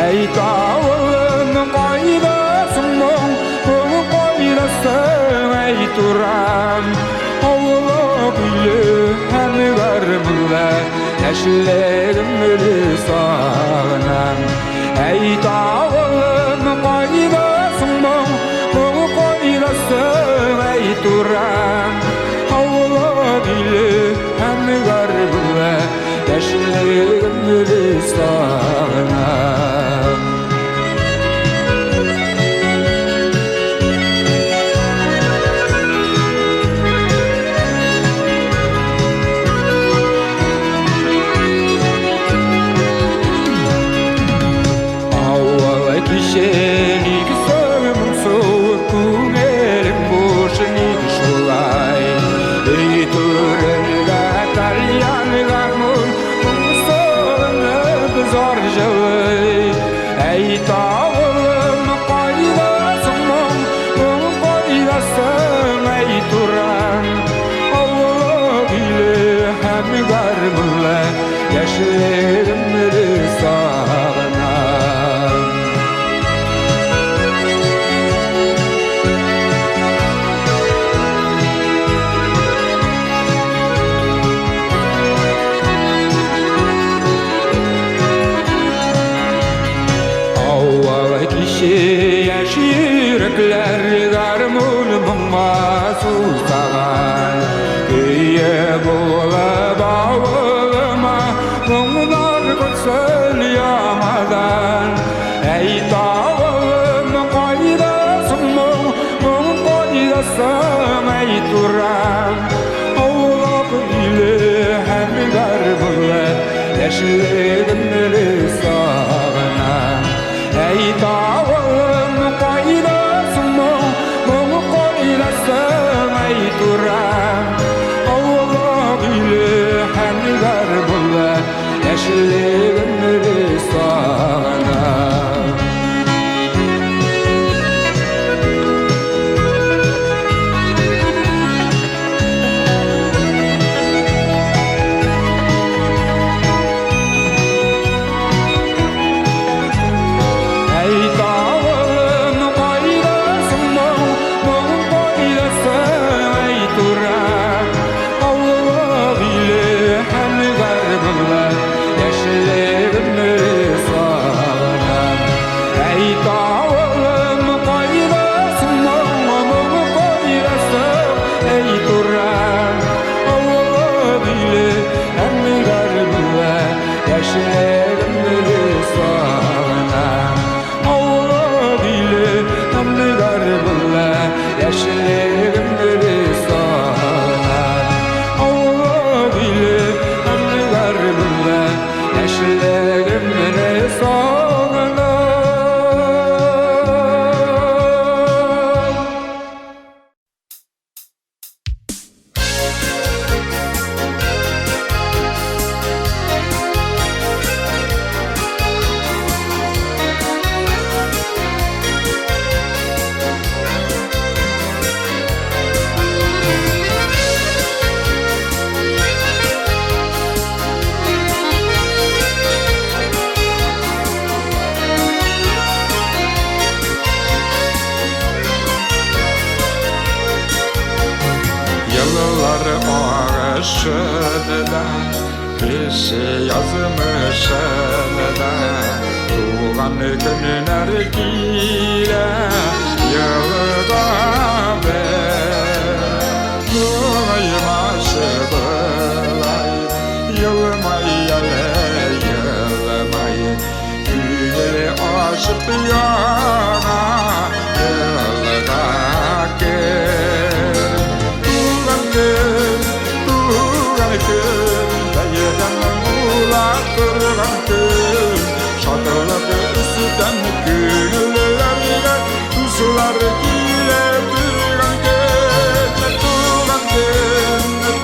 Ey tağılın kaydasın mın bunu kaydasın ey turan Oğla gülü hem garmınlar Neşlerimleri sağınan Ey dağılın kaydasın mı bunu kaydasın ey turan Havla dili hem garbıla Neşlerimleri sağınan Kişilik sövüm soğuk kumerim boşunik şulay Ey turelga talyanga mur Mumsoğunu zor jılay Ey tağılım kaydasın mum Mum kaydasın ey turan Allah bile hem garmıla Yaşlarımları sağınan Yaşyrekler garmulmuma susagan Köye bola bağlıma Mumlar kutsal yamadan Ey dağılım kaydasın mı Mum kaydasın ey turan Oğlak ile hem garbıla Yaşlarımları sağınan Ey dağılım kaydasın mı bunu kaydasın ey turan Allah ile hem garbıla Yaşlarımları sağınan Yaşını kişi yazmışını da Tuğan günler gile yılda 뛰어나 흘러갈게 두간길 나의 닮은 몰라 들어간길 셔틀러그 으스단 그늘라리가 두슬라를 길에 들어간길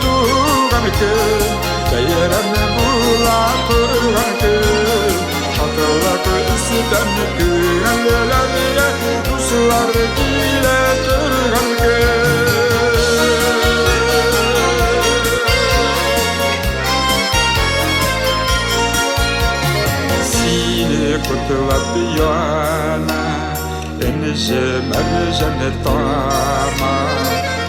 두간길 나의 닮은 몰라 들어간길 셔틀러그 으스단 그늘라리가 두슬라를 길에 들어간길 Kutulapiana Enişe merjane tama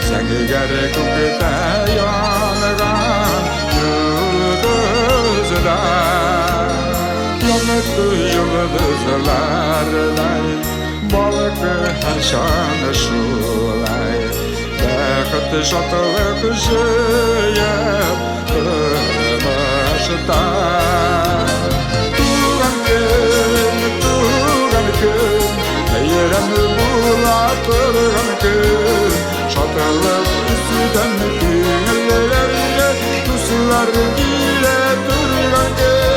Sengigare kukita yanagan Yıldızlar Yanıtı yıldızlarlay Balıkı her şanı şulay Bekıtı şatılık jıyıp Kırmışta Değerini bulatırganıkın Şatırlık üstüden künellerine Tuzlar ile durganıkın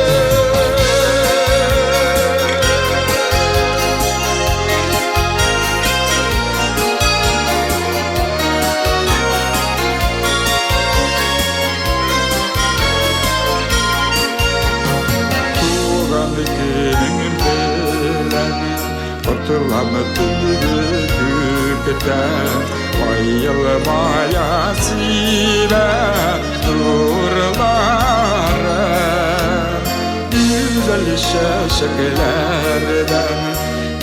Hatırlamadığını gülgeden Bayılmaya sive nurları Güzel şaşıklardan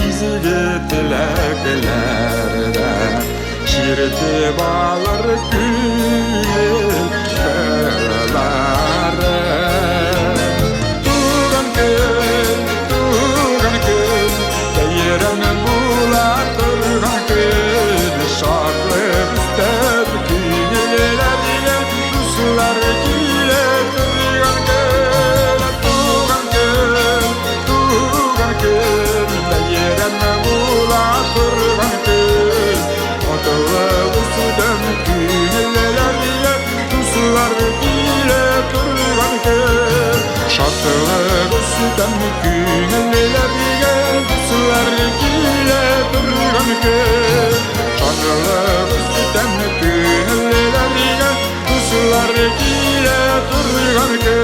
İzli dileklerden Şirdi bağlar gül kırları Değerini bulatırganıkın Şartlık üsted künellerine Tuzlar ile durganıkın Durganıkın Değerini bulatırganıkın Şartlık üsted künellerine Tuzlar ile durganıkın Şartlık üsted künellerine Tuzlar ile durganıkın Şartlık üstten künellerine Tuzlar ile durganıkın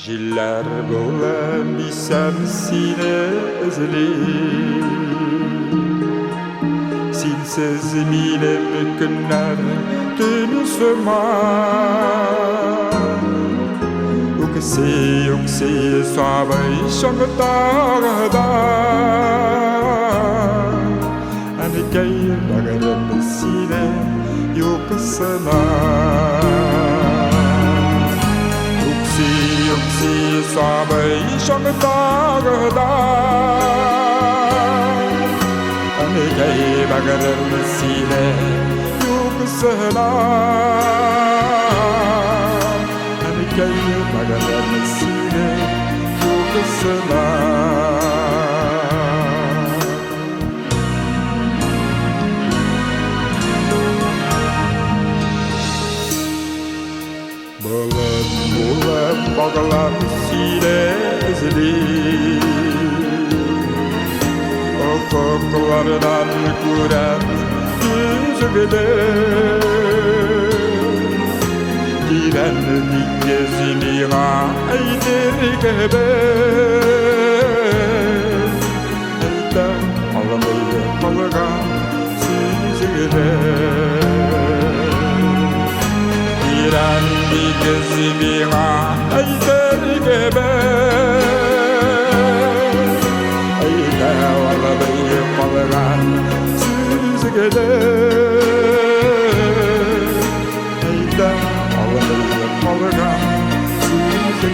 Jiller bolan bilsem seni özleyim Sensiz benim günler dönüşmez Uksi sabay şangıdağda Hani gel bagarım seni yoksana Uksi sabay şangıdağda Hani gel bagarım seni yoksana Hani gel bagarım seni yoksana Bağlar sile ezilir Ufuklardan gören yüzüne Giren dingezini aydır gibi Elden almayı kalgan sizlere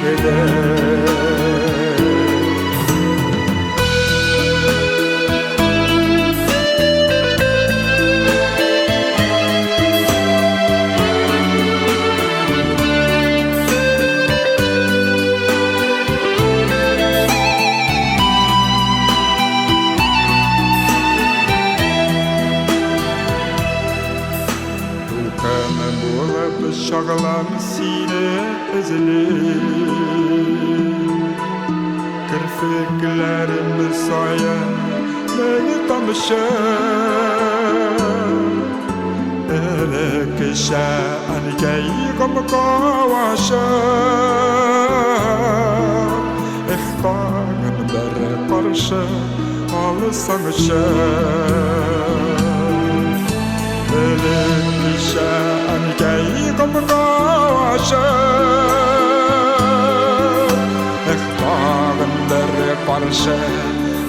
그대 Şağılan sine ezilir Kırfıklarım sayan beni tanışır Ele kişe anikeyi kavaşır İhtarın bere karşı alırsan Ele kişe anikeyi kavaşır İhtarın bere karşı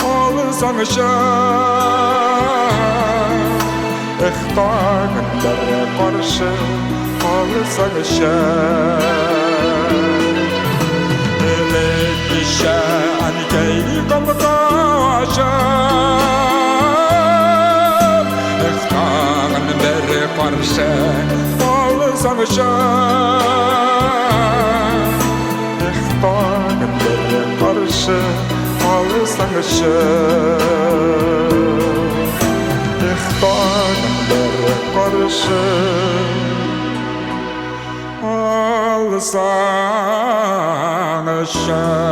alırsan İhtarın bere karşı alırsan Ele kişe anikeyi kavaşır Karşı alırsan İhtarlara karşı alırsan İhtarlara karşı alırsan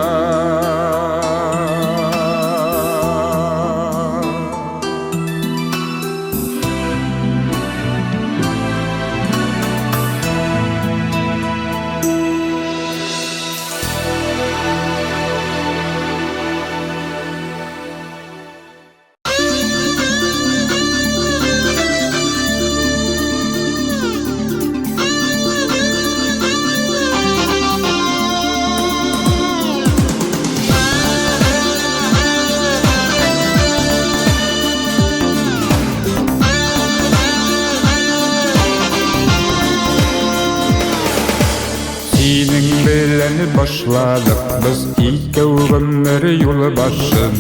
Başladık biz ikövümür yolu başın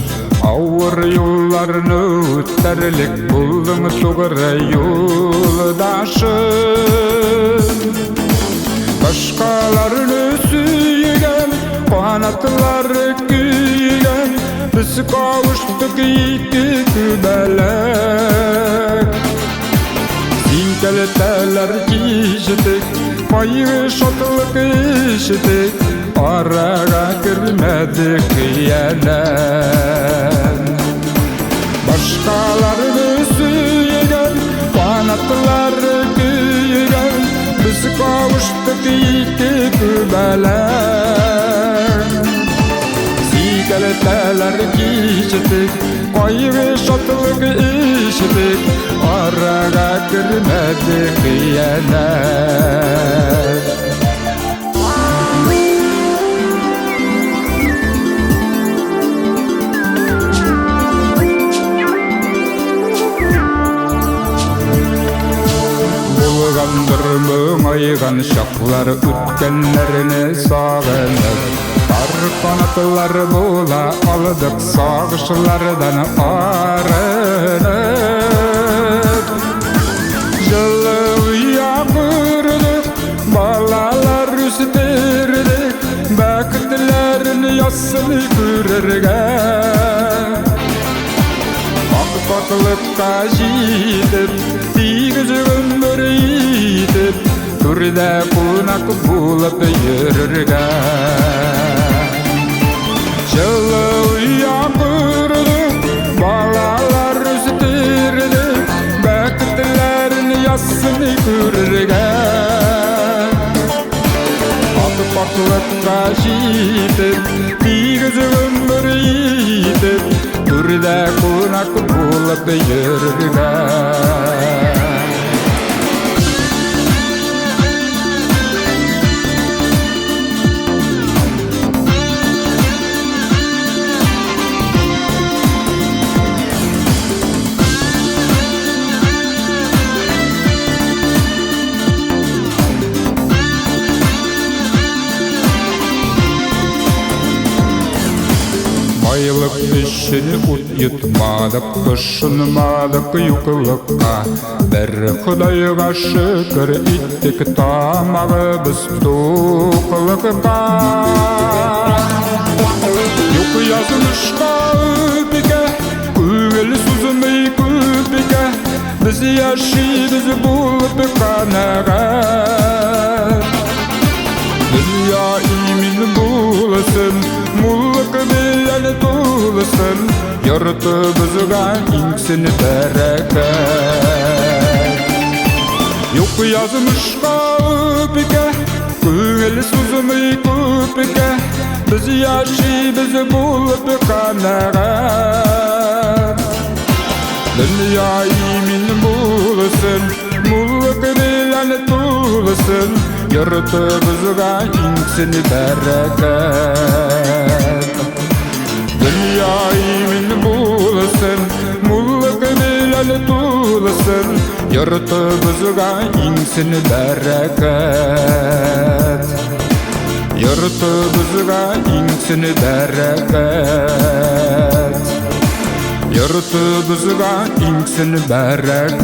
Ağır yollarını ötterlik buldum tuğra yoldaşın Başkalarını süygen, kanatları küygen Biz kavuştuk iki kübelek Zinkelteler kişidik, payı şatılık işidik Araga girmedik yenen Başkalarını süygen, kanatları küygen Biz kavuştuk iki kübelek Sigelteler kişidik, koyu şatılık işidik Araga girmedik yenen Aygan şaklar ütkenlerini sağınır Tar kanatlar bola aldık sağışlardan arınır Yılı uyağırdık, balalar üstürdik Bekirdilerini yassını kürürgen Baklıkta jitip, tigiz ömür yitip Türde kunak bulup yürürgen Жылы uyağırdık, balalar üstürdik Bekirdilerini yassını kürürgen Baklıkta jitip, tigiz ömür yitip Türde kunak bulup yürürgen Айлық ішіне ұт етмадық, ұшынмадық ұйқылыққа. Бір Құдайға шүкір иттік тамағы біз тоқылыққа. Yok yazmışqa öpüge, көңіл сүзімей көпіге. Біз yaşayız bulup қанағат. Dünya imin bulasın, mulluk bilen tulasın. Yurtımızga insin bereket. Yok yazmışqa öpüge, көңіл сүзімей көпіге. Biz yaşayız bulup қанағат. Dünya imin bulasın, mulluk bilen tulasın. Yurtımızga insin bereket. Dünya imin bulasın, mulluk bilen tulasın. Yurtımızga insin bereket. Yurtımızga insin bereket. Yurtımızga insin bereket.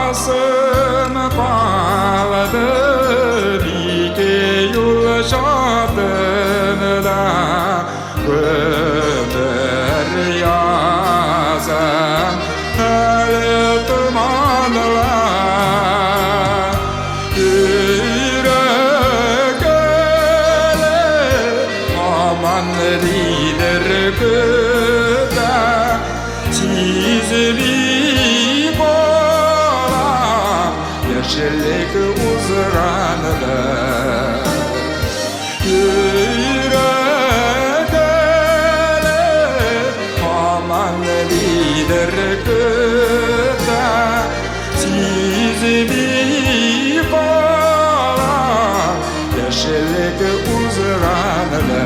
Basım bağladı dike yol şadını ömür yazan eltmanlar yürekele aman lider gıda çizili Yeşillik uzranıda yürekele aman lider gıda çizimi bala yeşillik uzranıda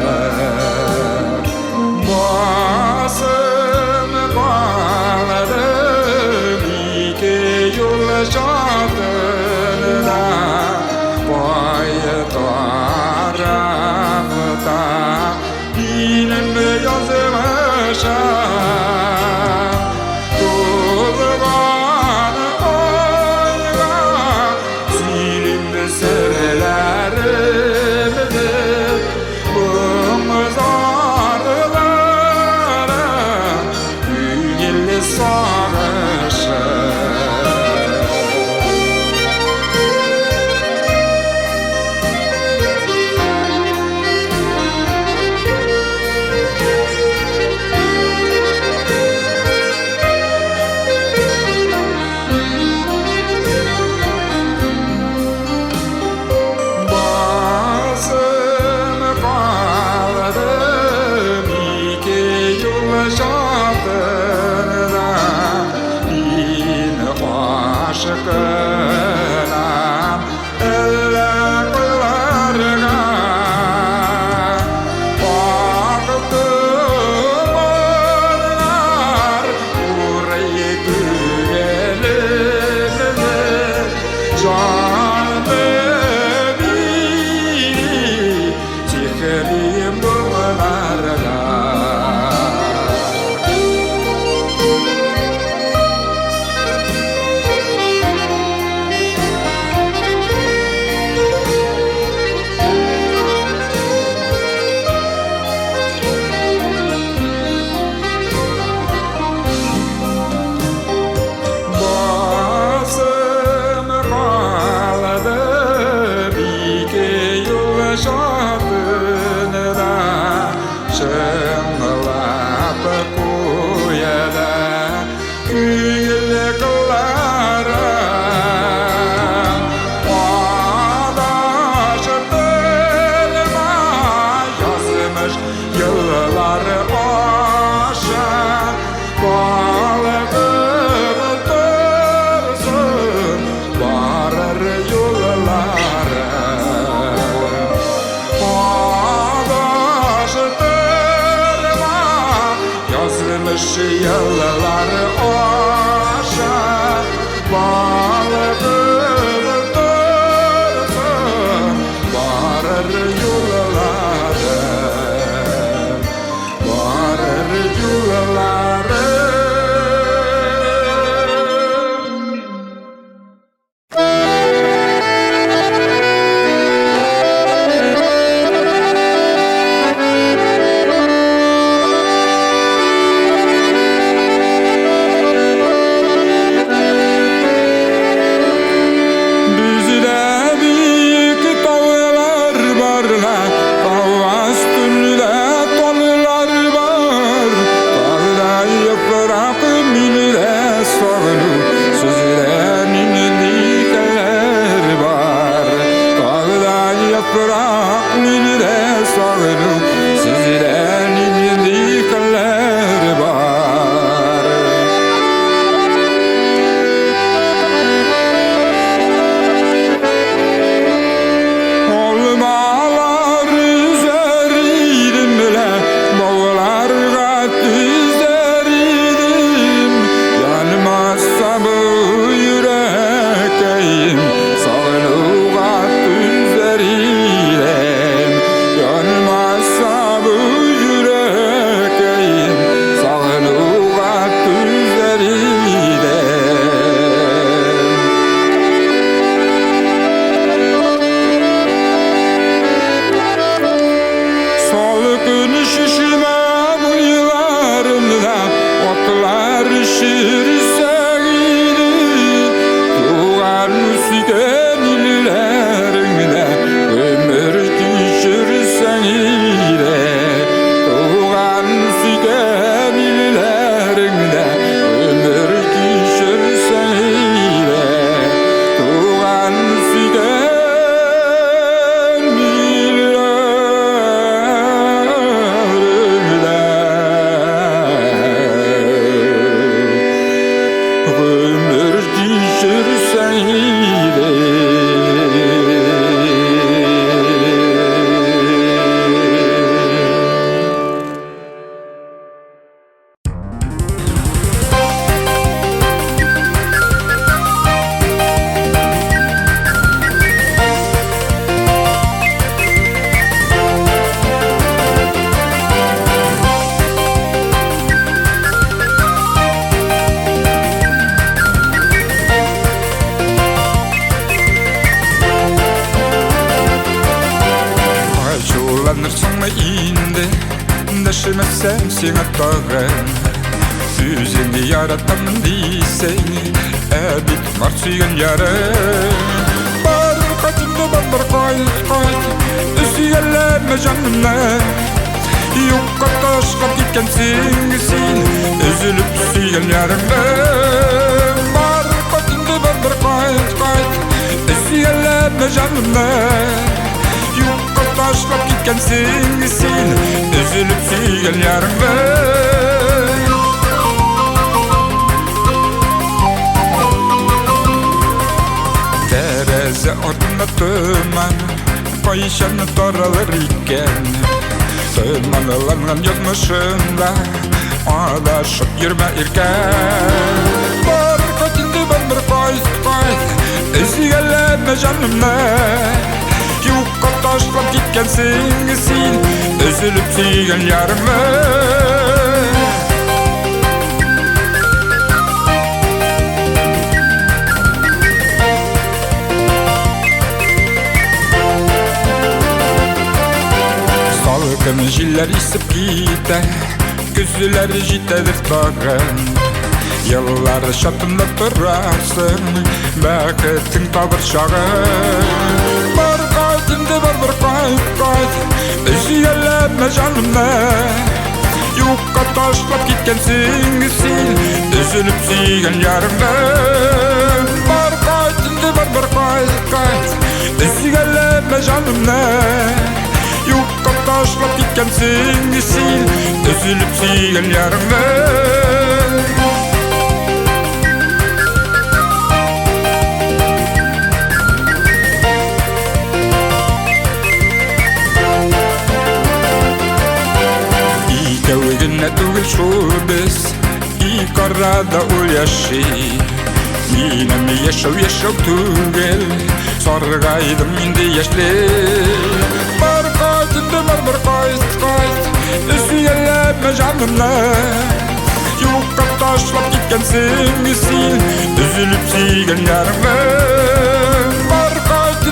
basım bağladım iki yol şadına Vay tarafta ilim yazmışam Kulgan oyga silim sırlarımdı Umuzarlara yüngil sarışım aşkına ellerine baktım onlar burayı güvelimde can benim çiğnerim bunlarla yıllar aşa bağlıdır varır yolları varır yolları. Düşünmezsem seni tağın Üzünü yaratamın değilsen Ebit var süyen yarın Bar kaçımda bandır kayt Üsüyelleme canımla Yokka taşka gitkensin Üzülüp süyen yarınla Bar kaçımda bandır kayt Üsüyelleme canımla Yokka taşka gitkensin Üzülüp süyen yarınla Tereze ordunda tümen Kayışanı toralır iken Tümanılangan yokmuşunda Adaşıp yürüme irken Bar kaçındı ben bir kayıt Üzüyelleme canımla Yukka taşlap gitkensin Üzülüp süyen yarınla Salgın jiller isip gider Gözler jitedir tağın Yıllar şatında durarsın Bəxtin tabır şağın Bar kaydında var bir kayıt Üzüyelleme canımla Yukka taşlap gitkensin Üzülüp süyen yarınla Bar kaydında var bir kayıt Üzüyelleme canımla Yukka taşlap gitkensin Üzülüp süyen yarınla Yine tugul şu biz İlk arada ol yaşı Yine mi yaşav tugul Sorgaydım indi yaşlı Barkayt Üzüyeleme canımla Yokka taşlap gitkensin sil Üzülüp sigen yarımla Barkayt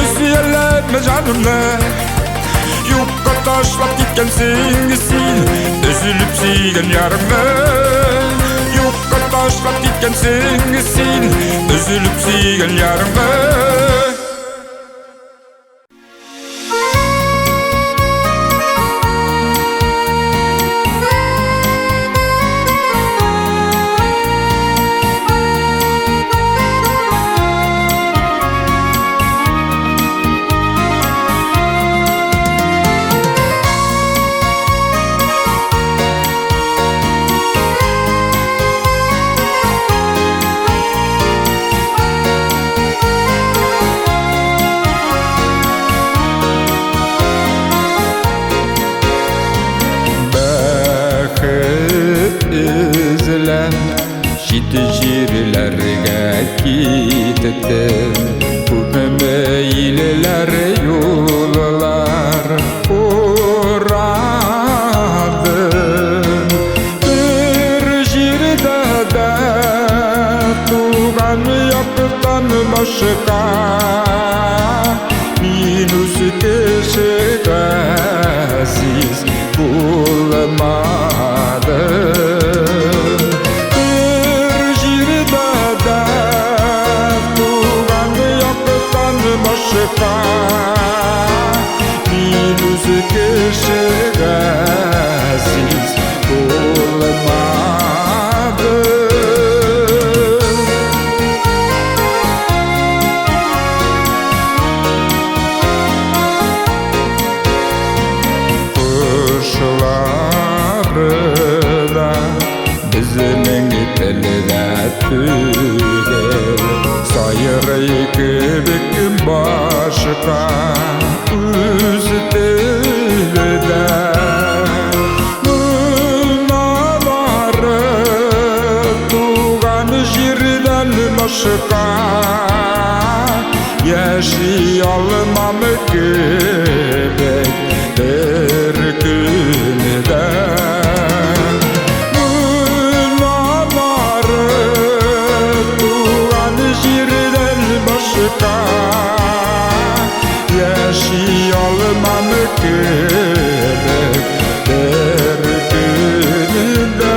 Üzüyeleme canımla Yokka taşlap gitkensin sil Üzülüp sigen yarımla Yokka taşlap gitkensin sil Üzülüp sigen yarımla Şiti jirlerge gittim Bugüme iyiler yollar uğradım Bir jirde de tuğan yoktan başka Minus keşekesiz bulmadım Minus keşegesiz olmadı Kuşları da bizimle telide tüger Sayırı kübük başka üstüde Mınaları tuğan jirden başka Yaşayalmam kübük bir günde Mınaları tuğan jirden başka Yaşayalmam kübük bir günde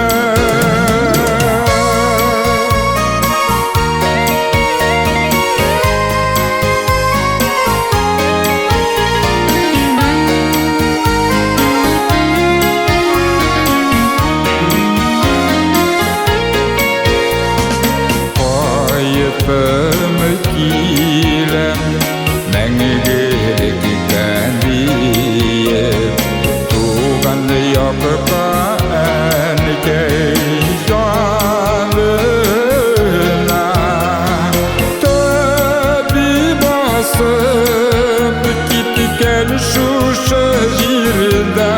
Koyup gilem Mengelikten diye Tuğan yokka enkey canına Tabi basıp gitken şu şehirde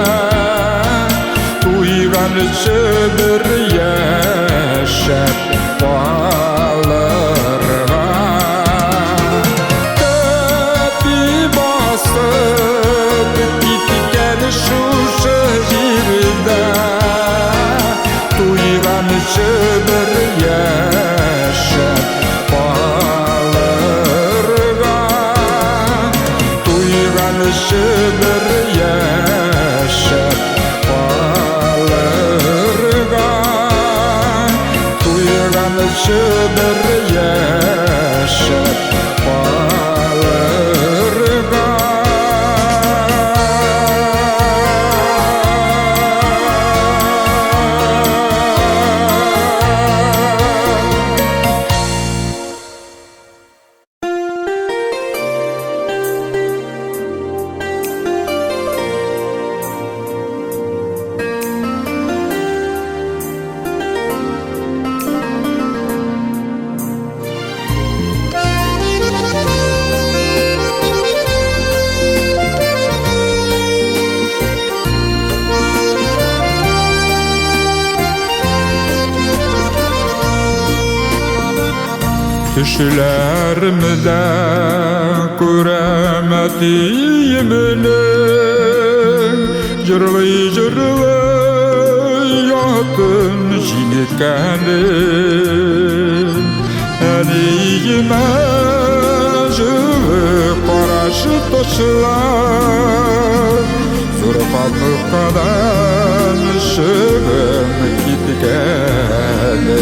Uygan çöbür yaşap bağlarga Gitken şu şehirde Duygan çöbür yaşap bağlarga Duygan çöbür yaşap bağlarga Duygan çöbür Düşlerimde göremediğimini Jırlı yatın jinikeni Elime jılı paraşı taşlar Zurfamlıkkadan şığım gitgeni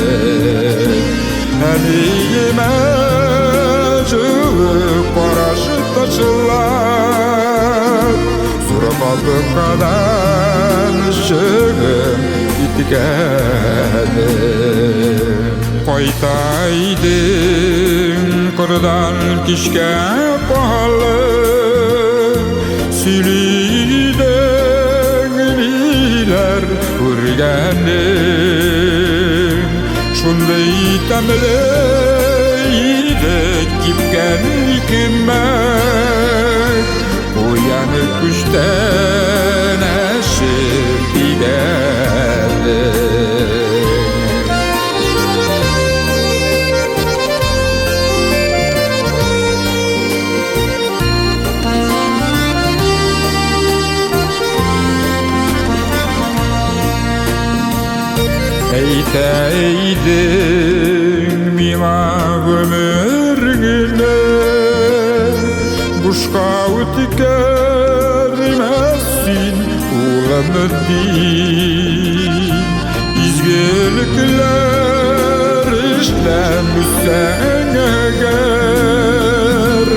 Elime jılı paraşı taşlar Zurfamlıkkadan şığım gitgeni Koytaydın kırdan kişke pahalı Süliden biler urgenim Şunday temleyde gipken hikmet Uyanık güçten eşip gidelim Eyteydin mima ömürgüne Kuşka ötkermesin ulanıdin İzgelikler işlemüşsen eğer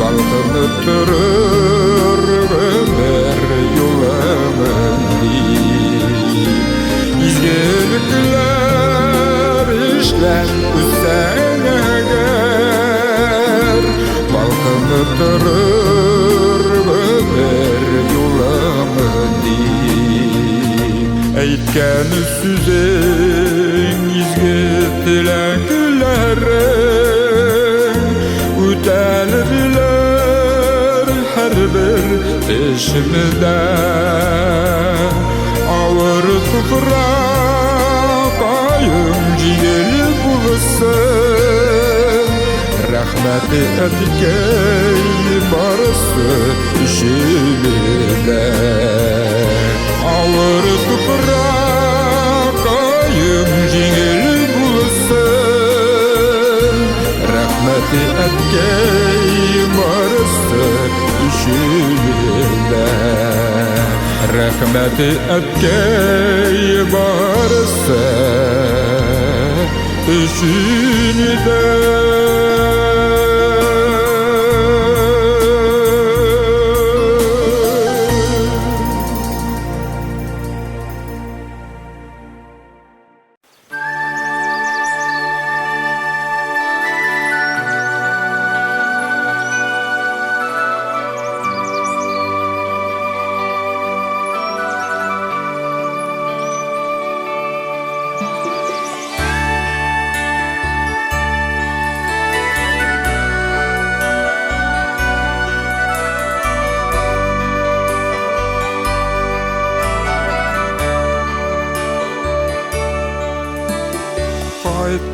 Balkını tırır ömer yulanıdin İzgelikler işlemüşsen eğer Balkını tırır ömer yulanıdin Eytken süzün izgitilenklerin Üteldiler her bir peşimde Ağır tufrak ayım ciğeri bulsun Rahmeti etkey barısı işimde Ağır tufrak ayım ciğeri bulsun Rahmeti etkey barısı işimde Rahmeti etkey barısı işimde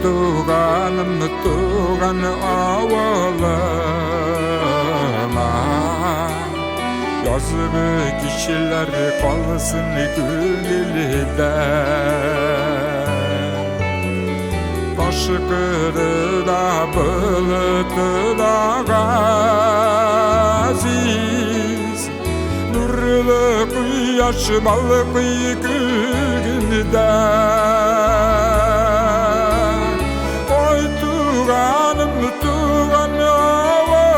Tuğanım tuğan avalıma Yazılı kişiler kalsın gülülde Taşı kırıda bılıtı da gaziz Nurlu kuyaş balık günde Tuğan avalıma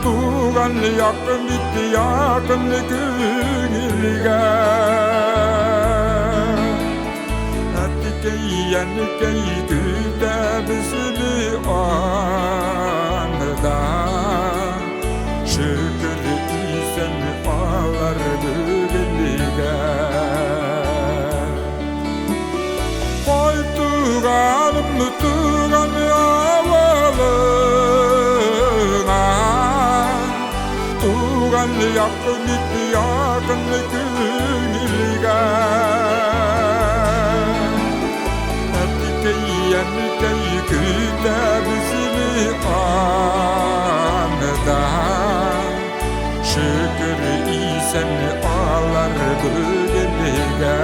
Tuğan yakın bitti yakın gülge Etikey yenikey güde bizli anıda Şükür isen ağlar gülge Tuğan avalıma Tuğan yakın gitti yakın gülge yenikey güde bizimi anıda Şükür isen ağlar bölünüge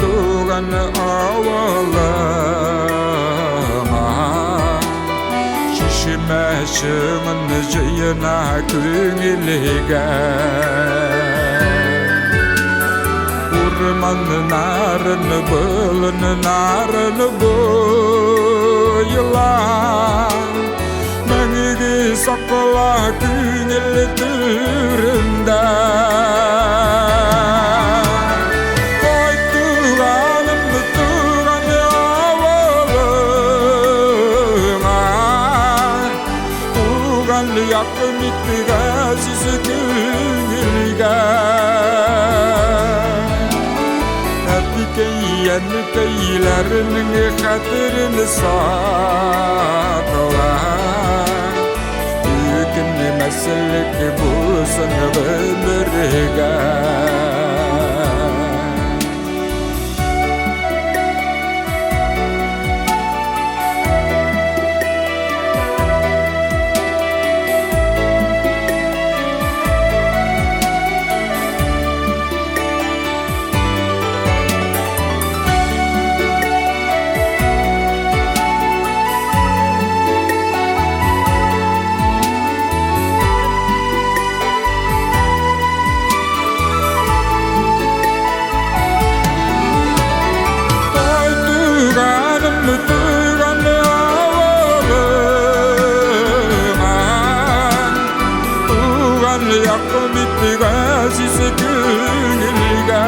Tuğan ağalama Şişime şımın cıyına küngilige Urman narını bılın narını buyla Mengigi sakla küngil türünde Yakım ittiga sizi küngülge Yenikeylerinin hatırını sakla Büyükün meselek bu sana ömürge Yakım ittiga sizi küngülge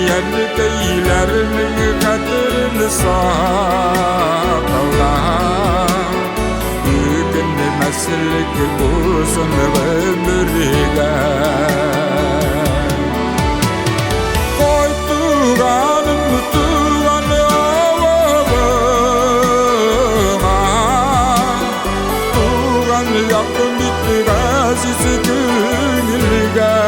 Yenikeylerinin hatırını sakla Bugün meselek bu sana ömürge Koy tuğanım tuğanı Yakım ittiga sizi küngülge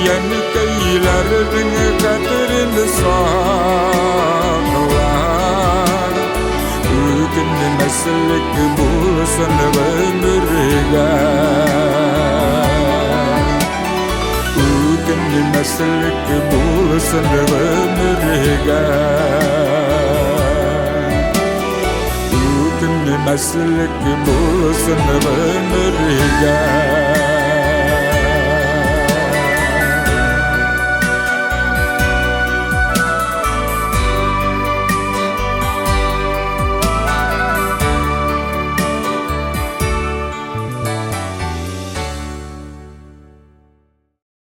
Yenikeylerinin hatırını sakla Bugün meselek bu sana ömürge Bugün meselek bu sana ömürge Meselek bu sana ömürge